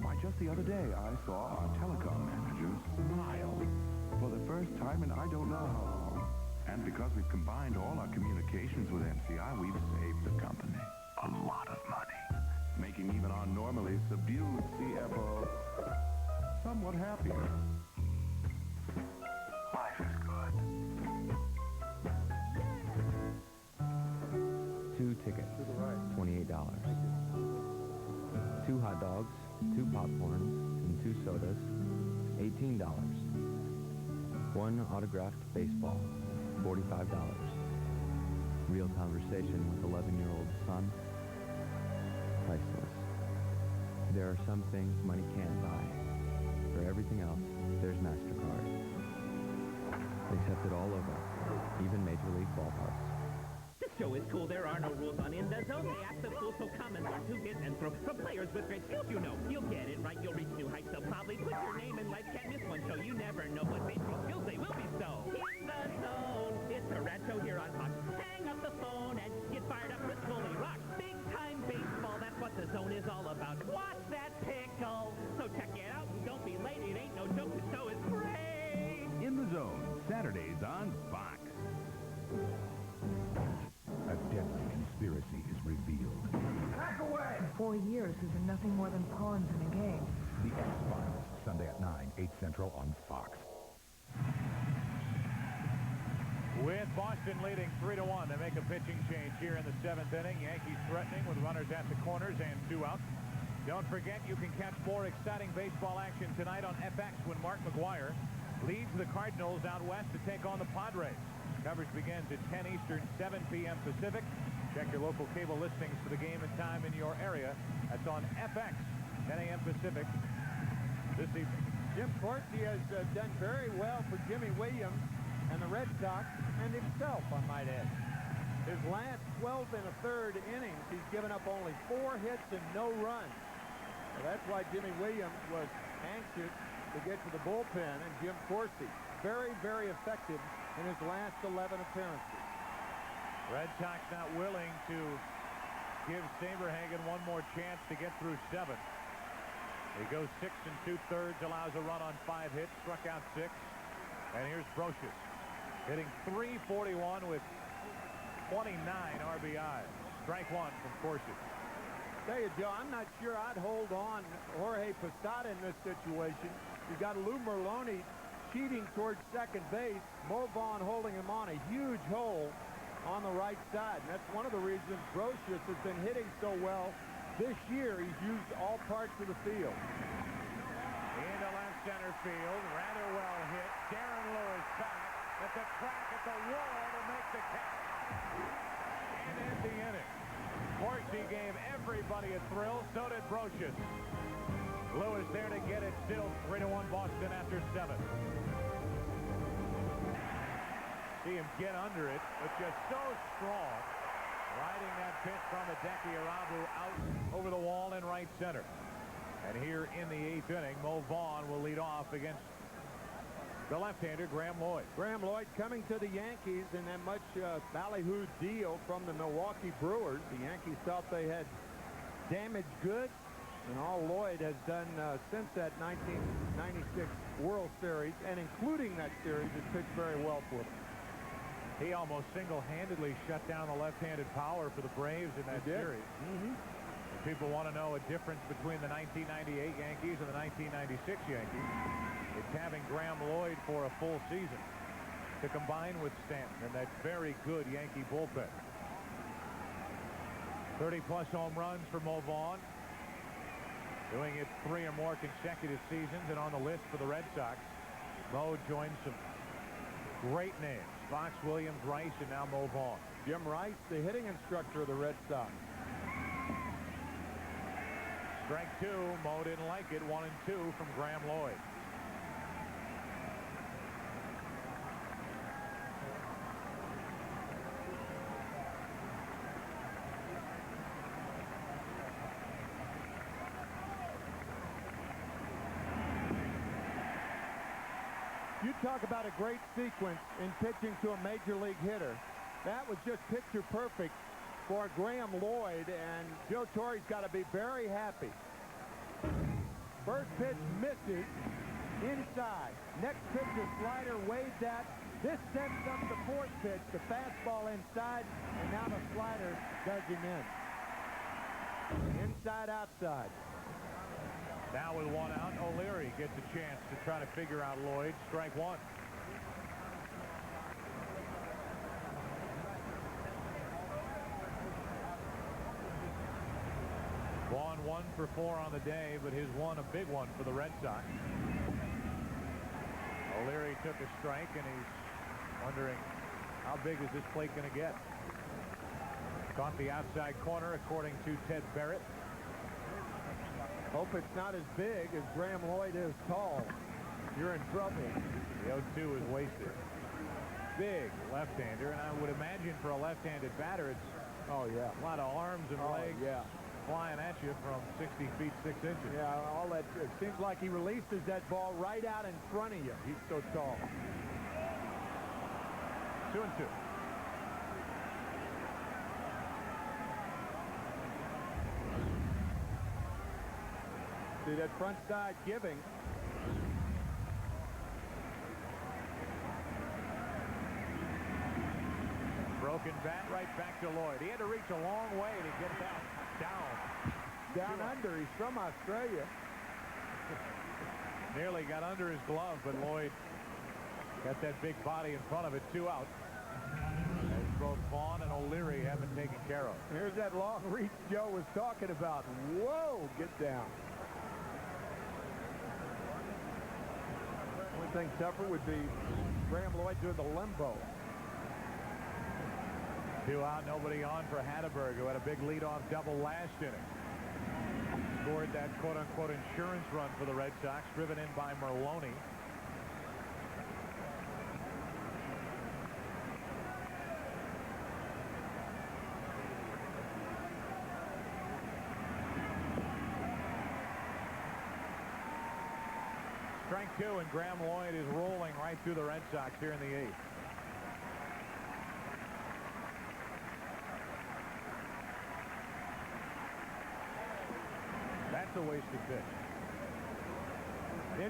Why, just the other day, I saw our telecom manager smile for the first time in I don't know how long. And because we've combined all our communications with MCI, we've saved the company a lot of money, making even our normally subdued CFO somewhat happier. Life is good. 2 tickets, $28. 2 hot dogs, 2 popcorns, and 2 sodas, $18. 1 autographed baseball, $45. Real conversation with 11-year-old son, priceless. There are some things money can't buy. For everything else, there's MasterCard. Accepted all over, even Major League ballparks. This show is cool. There are no rules on In the Zone. They act the fool, so come and learn to hit and throw. From players with great skills, you know. You'll get it right. You'll reach new heights. They'll probably put your name in lights. Can't miss one show. You never know what baseball skills they will bestow. In the Zone. It's a rad show here on Fox. Hang up the phone and get fired up with Fully Rock. Big time baseball. That's what the Zone is all about. Watch that pickle. So check it out and don't be late. It ain't no joke. The show is great. In the Zone, Saturdays on Fox. A deadly conspiracy is revealed. Back away! 4 years has been nothing more than pawns in a game. The X-Files, Sunday at 9, 8 Central on Fox. With Boston leading 3-1, they make a pitching change here in the 7th inning. Yankees threatening with runners at the corners and 2 out. Don't forget, you can catch more exciting baseball action tonight on FX when Mark McGwire leads the Cardinals out west to take on the Padres. Coverage begins at 10 Eastern, 7 p.m. Pacific. Check your local cable listings for the game and time in your area. That's on FX, 10 a.m. Pacific this evening. Jim Corsi has done very well for Jimmy Williams and the Red Sox and himself, I might add. His last 12 1/3 innings, he's given up only 4 hits and no runs. So that's why Jimmy Williams was anxious to get to the bullpen, and Jim Corsi, very, very effective in his last 11 appearances. Red Sox not willing to give Saberhagen one more chance to get through 7. He goes 6 2/3, allows a run on 5 hits, struck out 6. And here's Brocious, hitting .341 with 29 RBIs. Strike 1 from Corsi. Tell you, Joe, I'm not sure I'd hold on Jorge Posada in this situation. You got Lou Merlone cheating towards second base. Mo Vaughn holding him on a huge hole on the right side. And that's one of the reasons Brocious has been hitting so well this year. He's used all parts of the field. Into left center field, rather well hit. Darren Lewis back at the crack at the wall to make the catch. And end the inning. Corsi gave everybody a thrill, so did Brocious. Lewis there to get it, still 3-1 Boston after 7. See him get under it, but just so strong. Riding that pitch from Hideki Irabu out over the wall in right center. And here in the 8th inning, Mo Vaughn will lead off against The left-hander, Graham Lloyd. Graham Lloyd coming to the Yankees in that much ballyhooed deal from the Milwaukee Brewers. The Yankees thought they had damaged goods, and all Lloyd has done since that 1996 World Series, and including that series, has pitched very well for them. He almost single-handedly shut down the left-handed power for the Braves in that series. If people want to know a difference between the 1998 Yankees and the 1996 Yankees, it's having Graham Lloyd for a full season to combine with Stanton and that very good Yankee bullpen. 30-plus home runs for Mo Vaughn, doing it 3 or more consecutive seasons, and on the list for the Red Sox, Mo joins some great names: Fox, Williams, Rice, and now Mo Vaughn. Jim Rice, the hitting instructor of the Red Sox. Strike 2. Mo didn't like it. 1-2 from Graham Lloyd. You talk about a great sequence in pitching to a major league hitter. That was just picture perfect for Graham Lloyd, and Joe Torre's got to be very happy. First pitch misses inside. Next pitch, a slider, waves that. This sets up the fourth pitch, the fastball inside, and now the slider does him in. Inside, outside. Now with 1 out, O'Leary gets a chance to try to figure out Lloyd. Strike 1. Vaughn 1 for 4 on the day, but his one a big one for the Red Sox. O'Leary took a strike, and he's wondering how big is this plate going to get. Caught the outside corner, according to Ted Barrett. Hope it's not as big as Graham Lloyd is tall. You're in trouble. The 0-2 is wasted. Big left-hander, and I would imagine for a left-handed batter, it's a lot of arms and legs flying at you from 60 feet 6 inches. Yeah, all that. It seems like he releases that ball right out in front of you. He's so tall. 2-2. See that front side giving. Broken bat right back to Lloyd. He had to reach a long way to get that down under. He's from Australia. Nearly got under his glove, but Lloyd got that big body in front of it. 2 out. As both Vaughn and O'Leary have been taken care of. Here's that long reach Joe was talking about. Whoa, get down. One thing tougher would be Graham Lloyd doing the limbo. 2 out, nobody on for Hatteberg, who had a big leadoff double last inning. Scored that quote-unquote insurance run for the Red Sox, driven in by Merlone. Strike 2, and Graham Lloyd is rolling right through the Red Sox here in the 8th. That's a wasted pitch.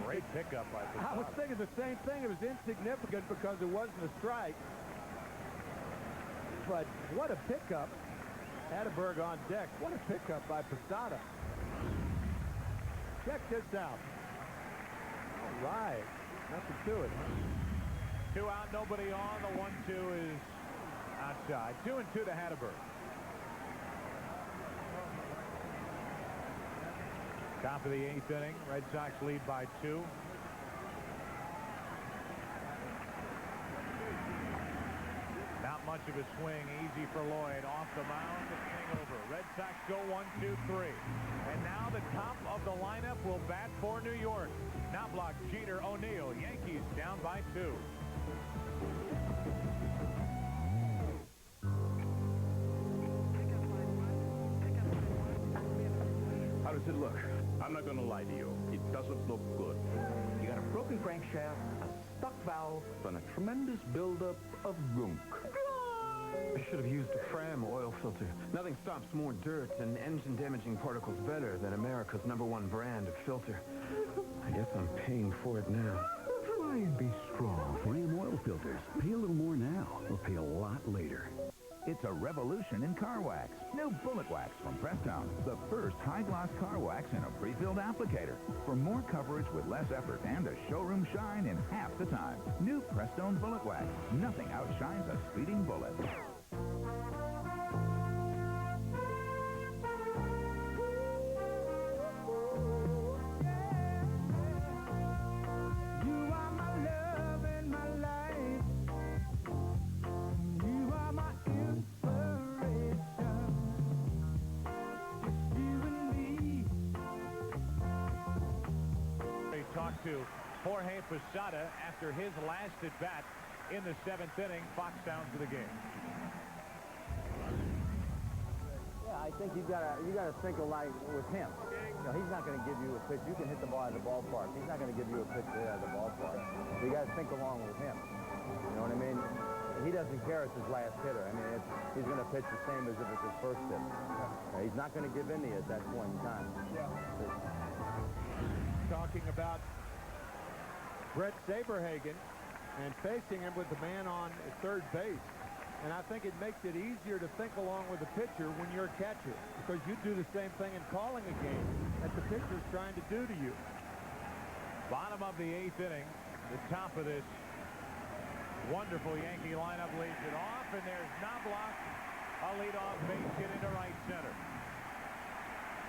Great pickup by Posada. I was thinking the same thing. It was insignificant because it wasn't a strike. But what a pickup. Hatteberg on deck. What a pickup by Posada. Check this out. All right. Nothing to it. 2 out, nobody on. The 1-2 is outside. 2-2 to Hatteberg. Top of the 8th inning. Red Sox lead by 2. Not much of a swing. Easy for Lloyd. Off the mound. Inning over. Red Sox go 1-2-3. And now the top of the lineup will bat for New York. Knobloch, Jeter, O'Neill. Yankees down by 2. How does it look? I'm not going to lie to you. It doesn't look good. You got a broken crankshaft, a stuck valve and a tremendous buildup of gunk. I should have used a Fram oil filter. Nothing stops more dirt and engine-damaging particles better than America's #1 brand of filter. I guess I'm paying for it now. Try and be strong. Fram oil filters. Pay a little more now or pay a lot later. It's a revolution in car wax. New Bullet Wax from Prestone. The first high-gloss car wax in a pre-filled applicator. For more coverage with less effort and a showroom shine in half the time. New Prestone Bullet Wax. Nothing outshines a speeding bullet. Talked to Jorge Posada after his last at bat in the 7th inning. Fox down to the game. Yeah, I think you gotta think alike with him. You know, he's not going to give you a pitch. You can hit the ball out of the ballpark. He's not going to give you a pitch to hit out of the ballpark. So you got to think along with him. You know what I mean? He doesn't care it's his last hitter. I mean, he's going to pitch the same as if it's his first hit. He's not going to give in to you at that point in time. Talking about Brett Saberhagen and facing him with the man on third base. And I think it makes it easier to think along with the pitcher when you're a catcher, because you do the same thing in calling a game that the pitcher's trying to do to you. Bottom of the 8th inning, the top of this wonderful Yankee lineup leads it off, and there's Knobloch, a leadoff base hit into right center.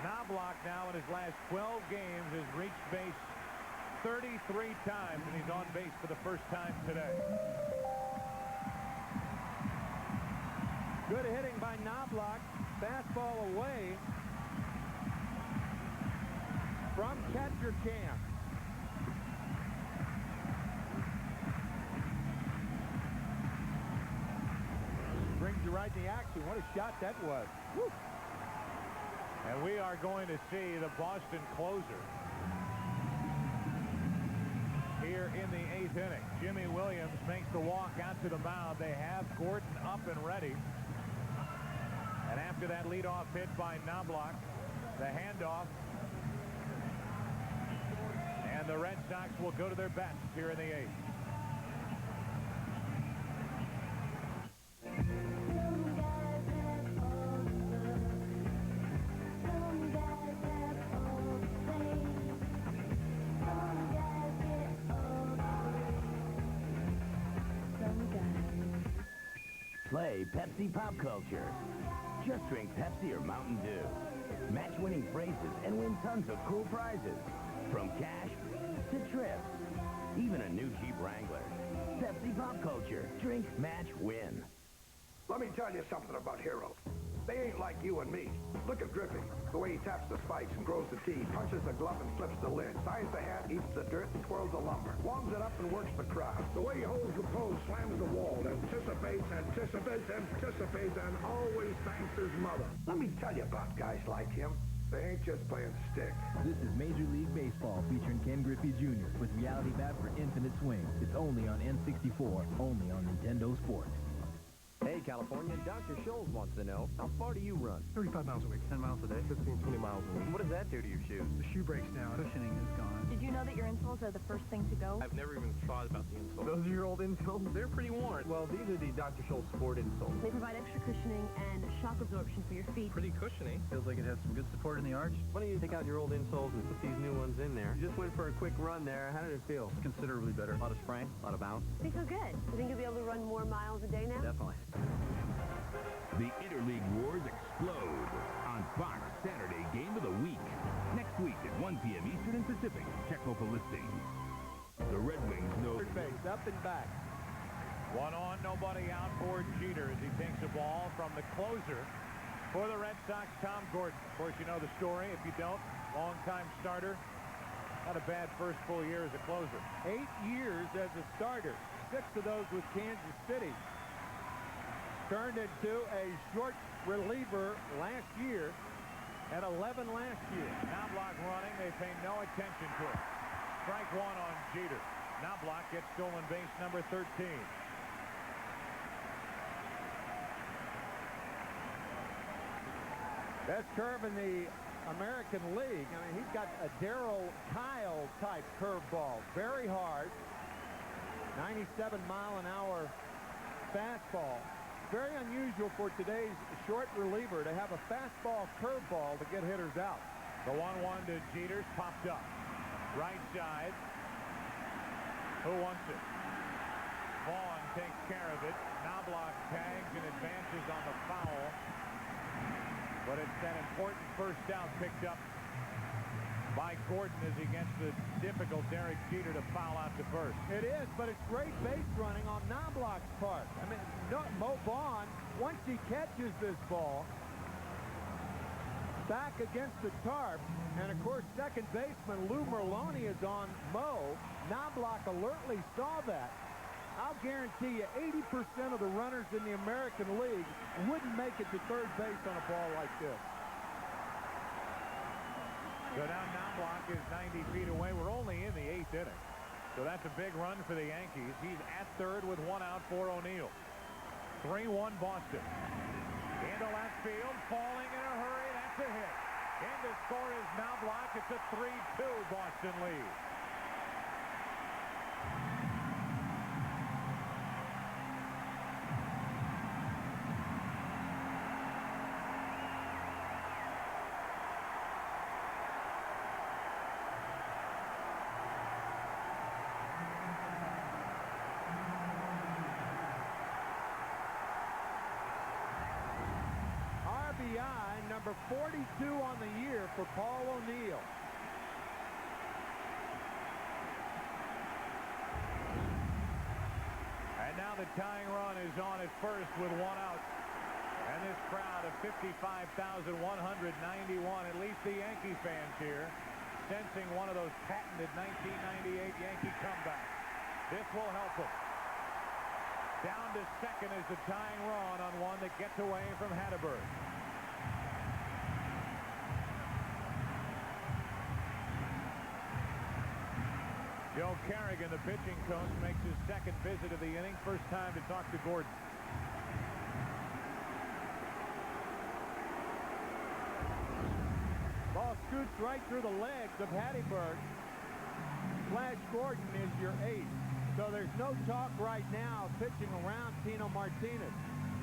Knobloch now in his last 12 games has reached base 33 times, and he's on base for the first time today. Good hitting by Knobloch. Fastball away from catcher Cam. Brings you right in the action. What a shot that was. Woo. And we are going to see the Boston closer here in the 8th inning. Jimmy Williams makes the walk out to the mound. They have Gordon up and ready. And after that leadoff hit by Knobloch, the handoff, and the Red Sox will go to their bench here in the 8th. Play Pepsi Pop Culture. Just drink Pepsi or Mountain Dew. Match winning phrases and win tons of cool prizes. From cash to trips. Even a new Jeep Wrangler. Pepsi Pop Culture. Drink, match, win. Let me tell you something about Hero. They ain't like you and me. Look at Griffey. The way he taps the spikes and grows the teeth, punches the glove and flips the lid, ties the hat, eats the dirt, and twirls the lumber, warms it up and works the crowd. The way he holds the pose, slams the wall, anticipates, and always thanks his mother. Let me tell you about guys like him. They ain't just playing stick. This is Major League Baseball featuring Ken Griffey Jr. with Reality Bat for Infinite Swing. It's only on N64, only on Nintendo Sports. Hey, California, Dr. Scholes wants to know, how far do you run? 35 miles a week, 10 miles a day, 15, 20 miles a week. What does that do to your shoes? The shoe breaks down, cushioning is gone. Did you know that your insoles are the first thing to go? I've never even thought about the insole. Those are your old insoles? They're pretty worn. Well, these are the Dr. Scholes Sport insoles. They provide extra cushioning and shock absorption for your feet. Pretty cushiony. Feels like it has some good support in the arch. Why don't you take out your old insoles and put these new ones in there? You just went for a quick run there. How did it feel? Considerably better. A lot of spring, a lot of bounce. They feel good. You think you'll be able to run more miles a day now? Definitely. The Interleague Wars explode on Fox Saturday Game of the Week. Next week at 1 p.m. Eastern and Pacific. Check local listings. The Red Wings know... Third base, up and back. One on, nobody out for Jeter as he takes a ball from the closer for the Red Sox, Tom Gordon. Of course, you know the story. If you don't, longtime starter. Not a bad first full year as a closer. 8 years as a starter. 6 of those with Kansas City. Turned into a short reliever last year and 11 last year. Knobloch running. They pay no attention to it. Strike one on Jeter. Knobloch gets stolen base number 13. Best curve in the American League. I mean, he's got a Darryl Kyle type curveball. Very hard. 97-mile-an-hour fastball. Very unusual for today's short reliever to have a fastball curveball to get hitters out. The 1-1 to Jeter's popped up. Right side. Who wants it? Vaughn takes care of it. Knobloch tags and advances on the foul. But it's that important first out picked up by Gordon as he gets the difficult Derek Jeter to foul out to first. It is, but it's great base running on Knobloch's part. I mean, Mo Vaughn, once he catches this ball, back against the tarp, and of course second baseman Lou Merloni is on Mo. Knobloch alertly saw that. I'll guarantee you 80% of the runners in the American League wouldn't make it to third base on a ball like this. So now Knobloch is 90 feet away. We're only in the 8th inning. So that's a big run for the Yankees. He's at third with 1 out for O'Neill. 3-1 Boston. Into left field, falling in a hurry. That's a hit. In to score is Knobloch. It's a 3-2 Boston lead. Number 42 on the year for Paul O'Neill. And now the tying run is on at first with 1 out. And this crowd of 55,191, at least the Yankee fans here, sensing one of those patented 1998 Yankee comebacks. This will help them. Down to second is the tying run on one that gets away from Hatteberg. Joe Kerrigan, the pitching coach, makes his second visit of the inning. First time to talk to Gordon. Ball scoots right through the legs of Hatteberg. Flash Gordon is your ace. So there's no talk right now of pitching around Tino Martinez.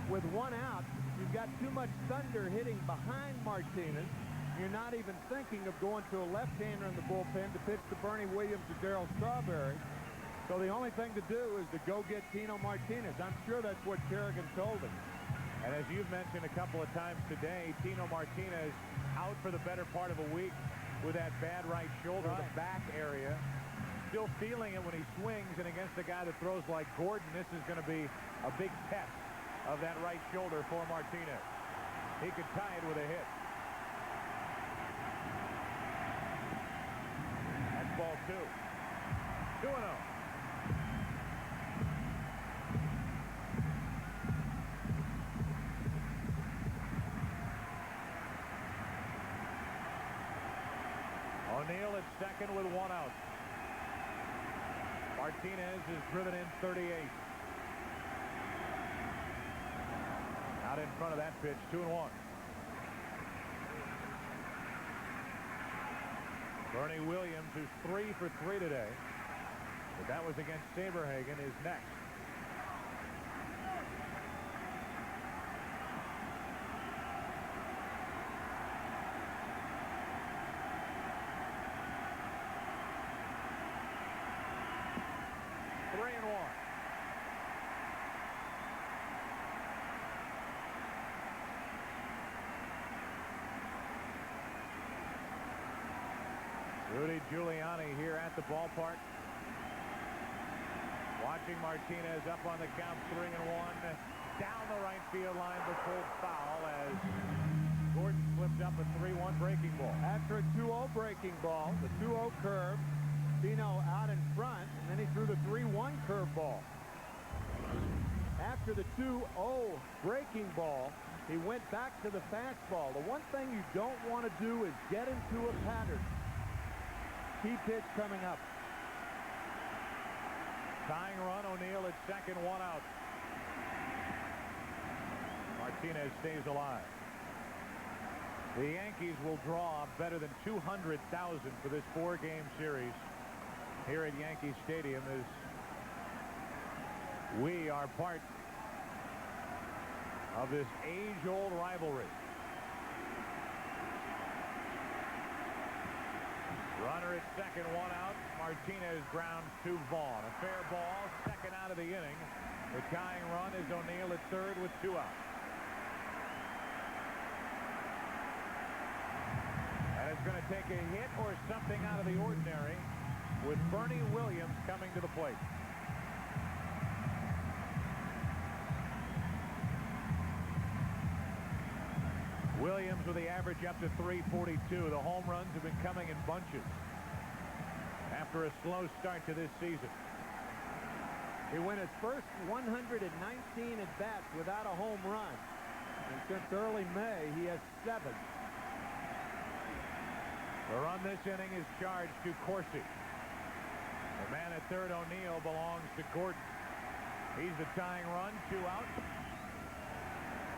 With 1 out, you've got too much thunder hitting behind Martinez. You're not even thinking of going to a left-hander in the bullpen to pitch to Bernie Williams or Darryl Strawberry. So the only thing to do is to go get Tino Martinez. I'm sure that's what Kerrigan told him. And as you've mentioned a couple of times today, Tino Martinez out for the better part of a week with that bad right shoulder, the back area. Still feeling it when he swings, and against a guy that throws like Gordon, this is going to be a big test of that right shoulder for Martinez. He could tie it with a hit. Ball 2. 2-0. O'Neill at second with 1 out. Martinez is driven in 38. Out in front of that pitch, 2-1. Bernie Williams, who's 3 for 3 today, but that was against Saberhagen, is next. Rudy Giuliani here at the ballpark. Watching Martinez up on the count, 3-1. Down the right field line, but pulled foul as Gordon flipped up a 3-1 breaking ball. After a 2-0 breaking ball, the 2-0 curve, Tino out in front, and then he threw the 3-1 curve ball. After the 2-0 breaking ball, he went back to the fastball. The one thing you don't want to do is get into a pattern. Key pitch coming up. Tying run, O'Neill at second, one out. Martinez stays alive. The Yankees will draw better than 200,000 for this 4-game series here at Yankee Stadium as we are part of this age-old rivalry. Runner at second, one out. Martinez grounds to Vaughn. A fair ball, second out of the inning. The tying run is O'Neill at third with 2 outs. And it's going to take a hit or something out of the ordinary with Bernie Williams coming to the plate. Williams with the average up to 342. The home runs have been coming in bunches after a slow start to this season. He went his first 119 at-bats without a home run. And since early May, he has 7. The run this inning is charged to Corsi. The man at third, O'Neill, belongs to Gordon. He's the tying run, 2 out.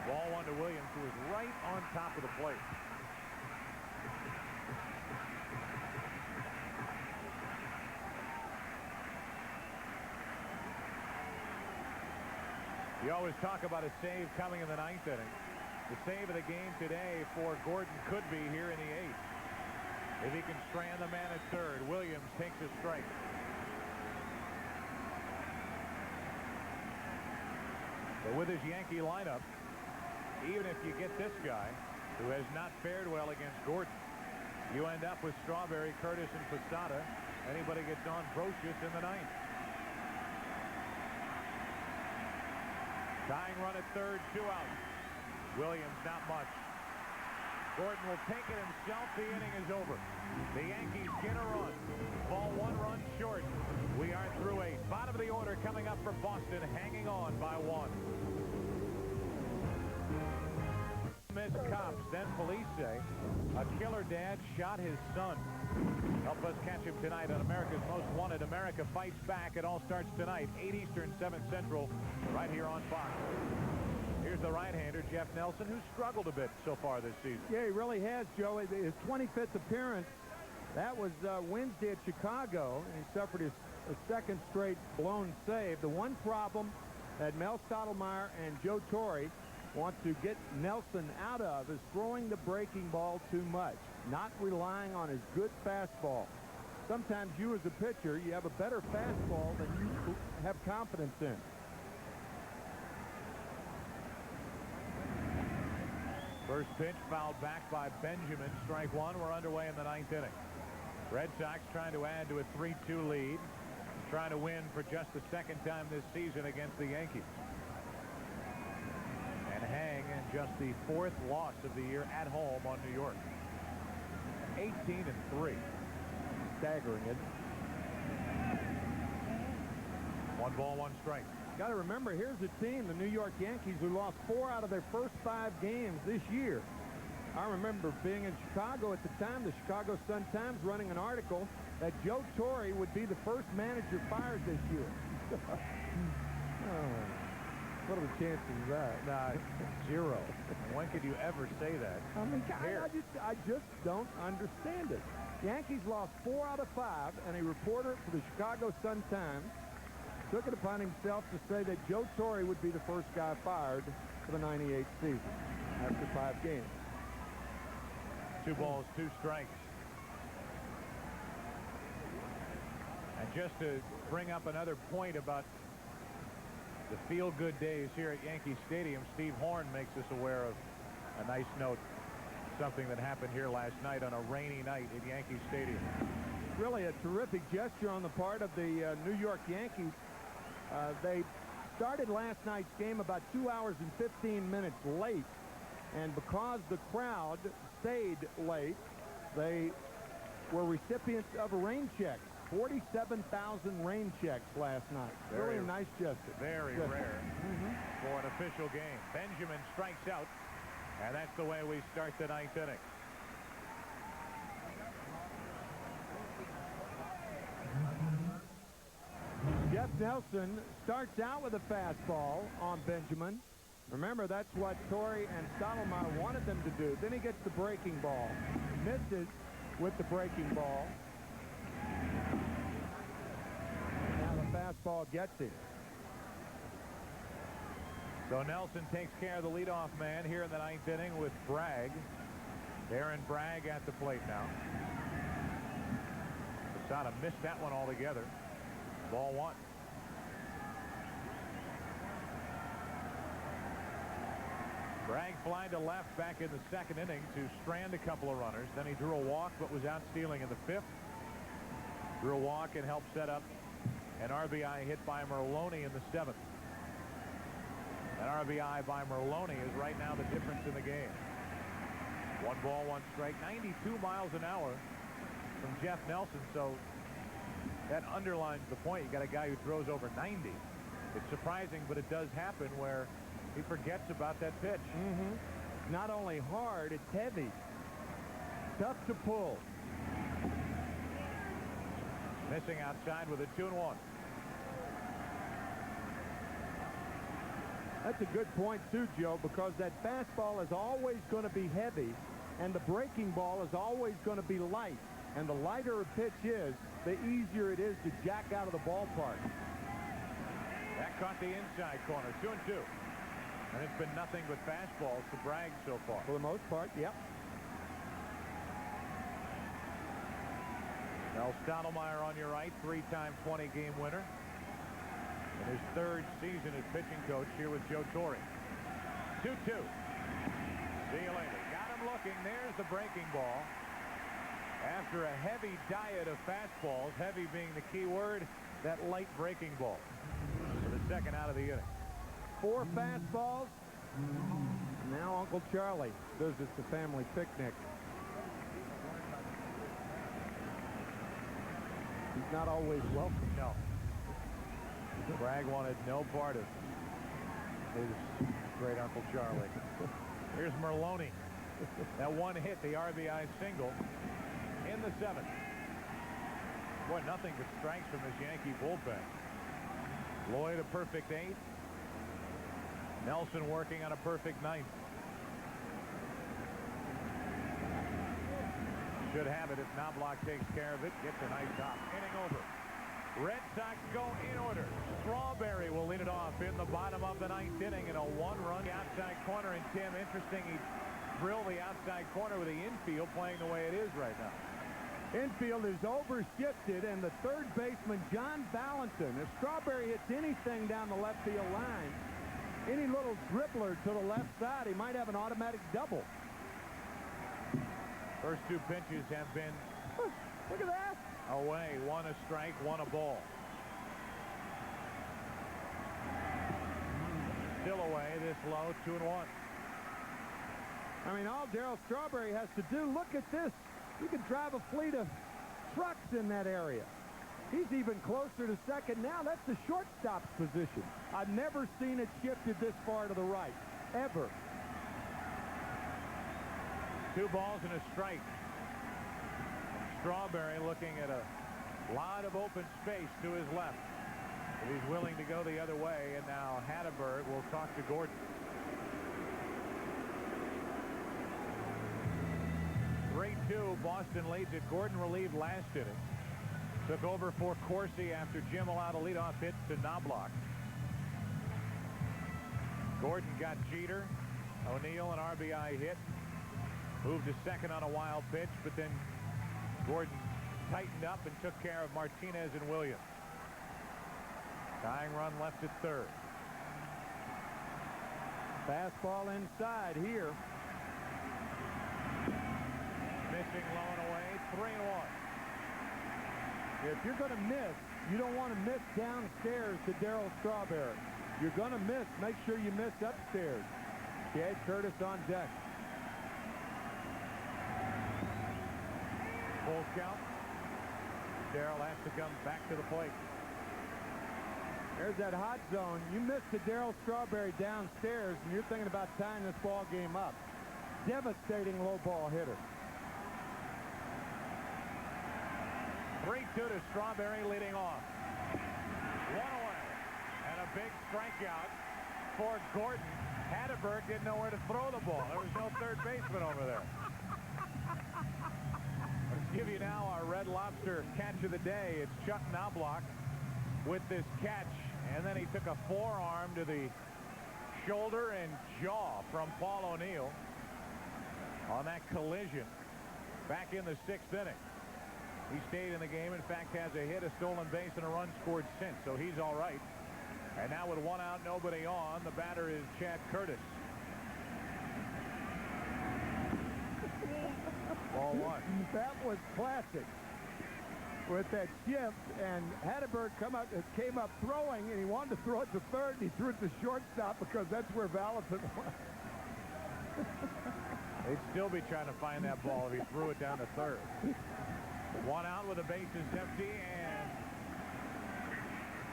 Ball 1 to Williams, who is right on top of the plate. You always talk about a save coming in the 9th inning. The save of the game today for Gordon could be here in the 8th. If he can strand the man at third, Williams takes a strike. But with his Yankee lineup, even if you get this guy who has not fared well against Gordon, you end up with Strawberry, Curtis, and Posada. Anybody gets on Brocious in the 9th. Tying run at third, 2 outs. Williams not much. Gordon will take it himself. The inning is over. The Yankees get a run. Ball 1 run short. We are through 8. Bottom of the order coming up for Boston, hanging on by 1. Miss cops, then police say a killer dad shot his son. Help us catch him tonight on America's Most Wanted. America Fights Back. It all starts tonight, 8 Eastern, 7 Central, right here on Fox. Here's the right-hander, Jeff Nelson, who's struggled a bit so far this season. Yeah, he really has, Joe. His 25th appearance, that was Wednesday at Chicago, and he suffered his second straight blown save. The one problem that Mel Stottlemyre and Joe Torre want to get Nelson out of is throwing the breaking ball too much, not relying on his good fastball. Sometimes you as a pitcher, you have a better fastball than you have confidence in. First pitch fouled back by Benjamin. Strike 1. We're underway in the 9th inning. Red Sox trying to add to a 3-2 lead. Trying to win for just the second time this season against the Yankees. And hang in just the 4th loss of the year at home on New York. 18-3. Staggering it. 1 ball, 1 strike. Got to remember, here's a team, the New York Yankees, who lost 4 out of their first 5 games this year. I remember being in Chicago at the time, the Chicago Sun-Times running an article that Joe Torre would be the first manager fired this year. What are the chances of that? Nah, 0. When could you ever say that? I mean, I just don't understand it. Yankees lost 4 out of 5, and a reporter for the Chicago Sun-Times took it upon himself to say that Joe Torre would be the first guy fired for the '98 season after 5 games. 2 balls, 2 strikes. And just to bring up another point about the feel-good days here at Yankee Stadium, Steve Horn makes us aware of a nice note, something that happened here last night on a rainy night at Yankee Stadium. Really a terrific gesture on the part of the New York Yankees. They started last night's game about 2 hours and 15 minutes late, and because the crowd stayed late, they were recipients of a rain check. 47,000 rain checks last night. Really a nice gesture. Very rare for an official game. Benjamin strikes out, and that's the way we start the 9th inning. Jeff Nelson starts out with a fastball on Benjamin. Remember, that's what Torrey and Stottlemyre wanted them to do. Then he gets the breaking ball. Misses with the breaking ball. Now the fastball gets him. So Nelson takes care of the leadoff man here in the 9th inning with Bragg. Aaron Bragg at the plate now. Posada missed that one altogether. Ball 1. Bragg flying to left back in the 2nd inning to strand a couple of runners. Then he drew a walk but was out stealing in the 5th. Drew a walk and helped set up an RBI hit by Merloni in the 7th. That RBI by Merloni is right now the difference in the game. 1 ball, 1 strike. 92 miles an hour from Jeff Nelson. So that underlines the point. You got a guy who throws over 90. It's surprising, but it does happen where he forgets about that pitch. Not only hard, it's heavy. Tough to pull. Missing outside with a 2-1. That's a good point, too, Joe, because that fastball is always going to be heavy, and the breaking ball is always going to be light. And the lighter a pitch is, the easier it is to jack out of the ballpark. That caught the inside corner. 2-2. And it's been nothing but fastballs to Bragg so far. For the most part, yep. Now Stottlemyre on your right, 3-time 20-game winner. In his 3rd season as pitching coach here with Joe Torre. 2-2. See you later. Got him looking. There's the breaking ball. After a heavy diet of fastballs, heavy being the key word, that light breaking ball. For the 2nd out of the inning. 4 fastballs. Now Uncle Charlie visits the family picnic. He's not always welcome. No. Bragg wanted no part of his great Uncle Charlie. Here's Merloni. That one hit, the RBI single in the 7th. Boy, nothing but strikes from this Yankee bullpen. Lloyd a perfect 8th. Nelson working on a perfect 9th. Should have it if Knobloch takes care of it. Gets a nice hop. Inning over. Red Sox go in order. Strawberry will lead it off in the bottom of the 9th inning in a 1-run outside corner. And Tim, interesting, he drilled the outside corner with the infield playing the way it is right now. Infield is overshifted, and the 3rd baseman, John Valentin, if Strawberry hits anything down the left field line, any little dribbler to the left side, he might have an automatic double. First 2 pitches have been look at that. Away. 1 a strike, 1 a ball. Still away this low. 2-1. I mean, all Darryl Strawberry has to do, look at this. You can drive a fleet of trucks in that area. He's even closer to second now. That's the shortstop's position. I've never seen it shifted this far to the right, ever. 2 balls and a strike. Strawberry looking at a lot of open space to his left. But he's willing to go the other way, and now Hatteberg will talk to Gordon. 3-2, Boston leads it. Gordon relieved last inning. Took over for Corsi after Jim allowed a leadoff hit to Knobloch. Gordon got Jeter. O'Neill an RBI hit. Moved to second on a wild pitch, but then Gordon tightened up and took care of Martinez and Williams. Tying run left at 3rd. Fastball inside here. Missing low and away. 3-1. If you're going to miss, you don't want to miss downstairs to Darryl Strawberry. You're going to miss. Make sure you miss upstairs. Chad Curtis on deck. Full count. Darryl has to come back to the plate. There's that hot zone. You missed the Darryl Strawberry downstairs, and you're thinking about tying this ball game up. Devastating low ball hitter. 3-2 to Strawberry leading off. 1 big strikeout for Gordon. Hatteberg didn't know where to throw the ball. There was no third baseman over there. Let's give you now our Red Lobster catch of the day. It's Chuck Knobloch with this catch, and then he took a forearm to the shoulder and jaw from Paul O'Neill on that collision back in the 6th inning. He stayed in the game. In fact, has a hit, a stolen base, and a run scored since, so he's all right. And now with 1 out, nobody on, the batter is Chad Curtis. Ball 1. That was classic. With that shift, and Hatteberg came up throwing, and he wanted to throw it to third, and he threw it to shortstop because that's where Valentin was. They'd still be trying to find that ball if he threw it down to third. 1 out with the bases empty, and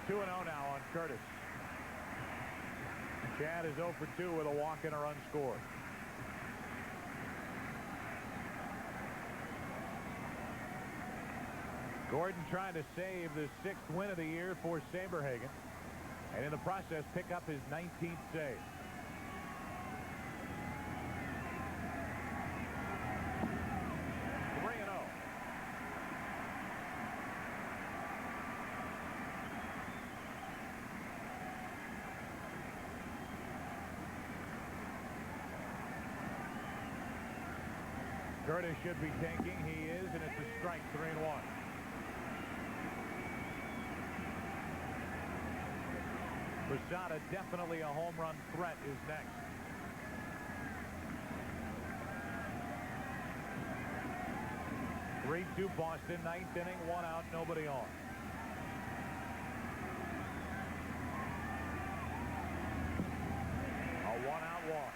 2-0 now on Curtis. Chad is 0 for 2 with a walk and a run scored. Gordon trying to save the 6th win of the year for Saberhagen, and in the process pick up his 19th save. Curtis should be taking. He is, and it's a strike. 3-1. Posada, definitely a home run threat, is next. (3-2) Boston. 9th inning. 1 out. Nobody on. A 1-out walk.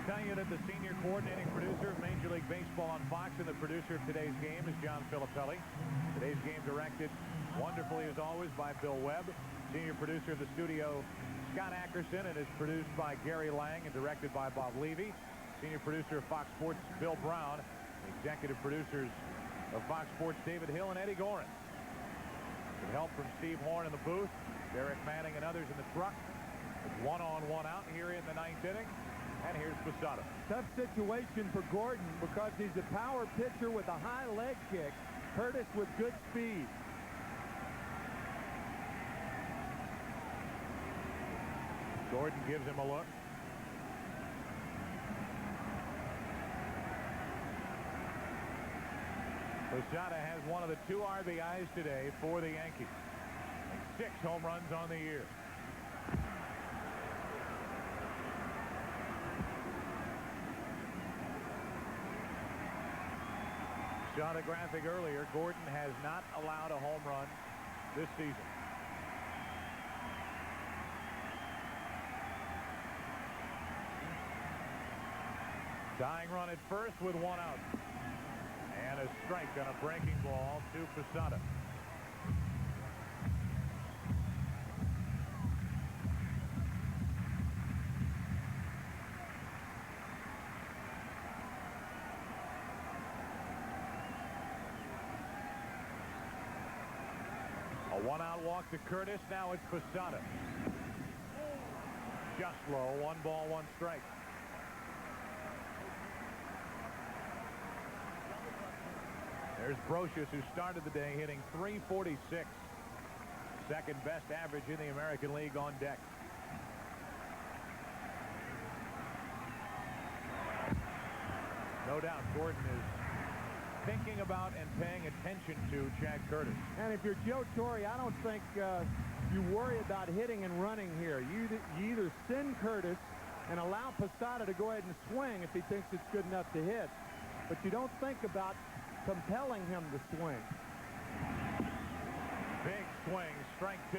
Tell you that the senior coordinating producer of Major League Baseball on Fox and the producer of today's game is John Filippelli. Today's game directed wonderfully as always by Bill Webb. Senior producer of the studio, Scott Ackerson, and is produced by Gary Lang and directed by Bob Levy. Senior producer of Fox Sports, Bill Brown. Executive producers of Fox Sports, David Hill and Eddie Gorin. With help from Steve Horn in the booth, Derek Manning and others in the truck. It's 1 on, 1 out here in the 9th inning. And here's Posada. Tough situation for Gordon because he's a power pitcher with a high leg kick. Curtis with good speed. Gordon gives him a look. Posada has one of the 2 RBIs today for the Yankees. And 6 home runs on the year. Saw the graphic earlier. Gordon has not allowed a home run this season. Tying run at first with 1 out. And a strike on a breaking ball to Posada. A 1-out walk to Curtis. Now it's Posada. Just low. 1 ball, 1 strike. There's Brocious, who started the day hitting .346. Second best average in the American League on deck. No doubt Gordon is thinking about and paying attention to Chad Curtis. And if you're Joe Torre, I don't think you worry about hitting and running here. You either send Curtis and allow Posada to go ahead and swing if he thinks it's good enough to hit, but you don't think about compelling him to swing. Big swing, strike 2.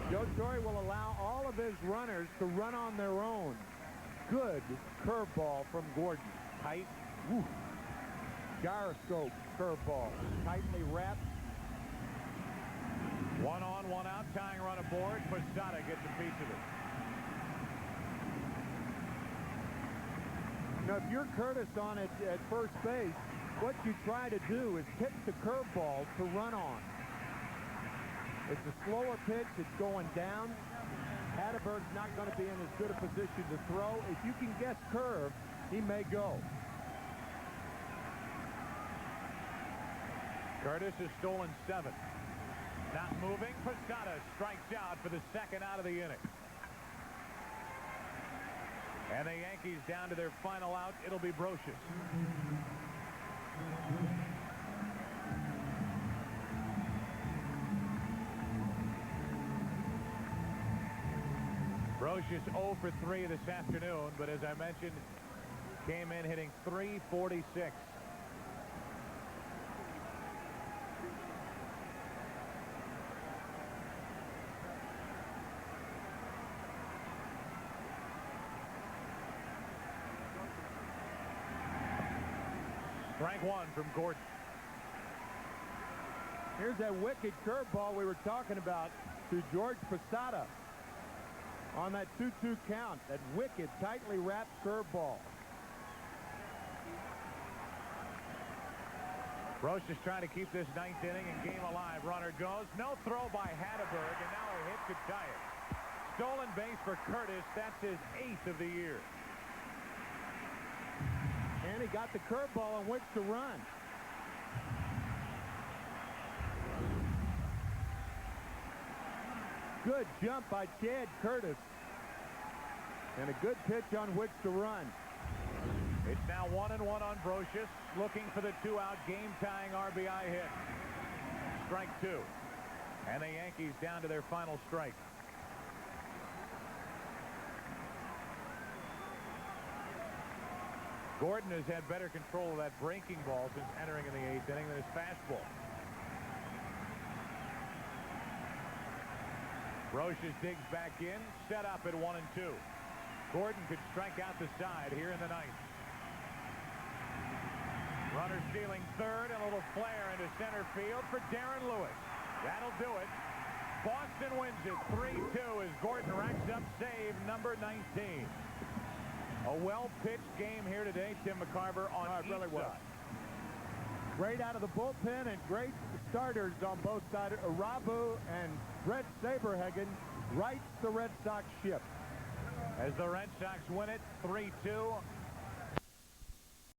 Joe Torre will allow all of his runners to run on their own. Good curveball from Gordon. Tight. Woo. Gyroscope curveball. Tightly wrapped. 1 on, 1 out. Tying run aboard. Posada gets a piece of it. Now, if you're Curtis on it at first base, what you try to do is hit the curveball to run on. It's a slower pitch. It's going down. Hatterberg's not going to be in as good a position to throw. If you can guess curve, he may go. Curtis has stolen 7. Not moving. Posada strikes out for the second out of the inning. And the Yankees down to their final out. It'll be Brocious. Brocious 0 for 3 this afternoon, but as I mentioned, came in hitting .346. Strike 1 from Gordon. Here's that wicked curveball we were talking about to George Posada on that 2-2 count. That wicked, tightly wrapped curveball. Brocious trying to keep this 9th inning and game alive. Runner goes. No throw by Hatterberg, and now a hit to tie it. Stolen base for Curtis. That's his 8th of the year. And he got the curveball on which to run. Good jump by Chad Curtis. And a good pitch on which to run. It's now 1-1 on Brocious, looking for the 2-out game-tying RBI hit. Strike 2. And the Yankees down to their final strike. Gordon has had better control of that breaking ball since entering in the 8th inning than his fastball. Brocious digs back in, set up at 1-2. Gordon could strike out the side here in the 9th. Runner stealing 3rd, and a little flare into center field for Darren Lewis. That'll do it. Boston wins it 3-2 as Gordon racks up save number 19. A well-pitched game here today. Tim McCarver on each really well. side. Great out of the bullpen and great starters on both sides. Arabu and Brett Saberhagen rights the Red Sox ship. As the Red Sox win it 3-2.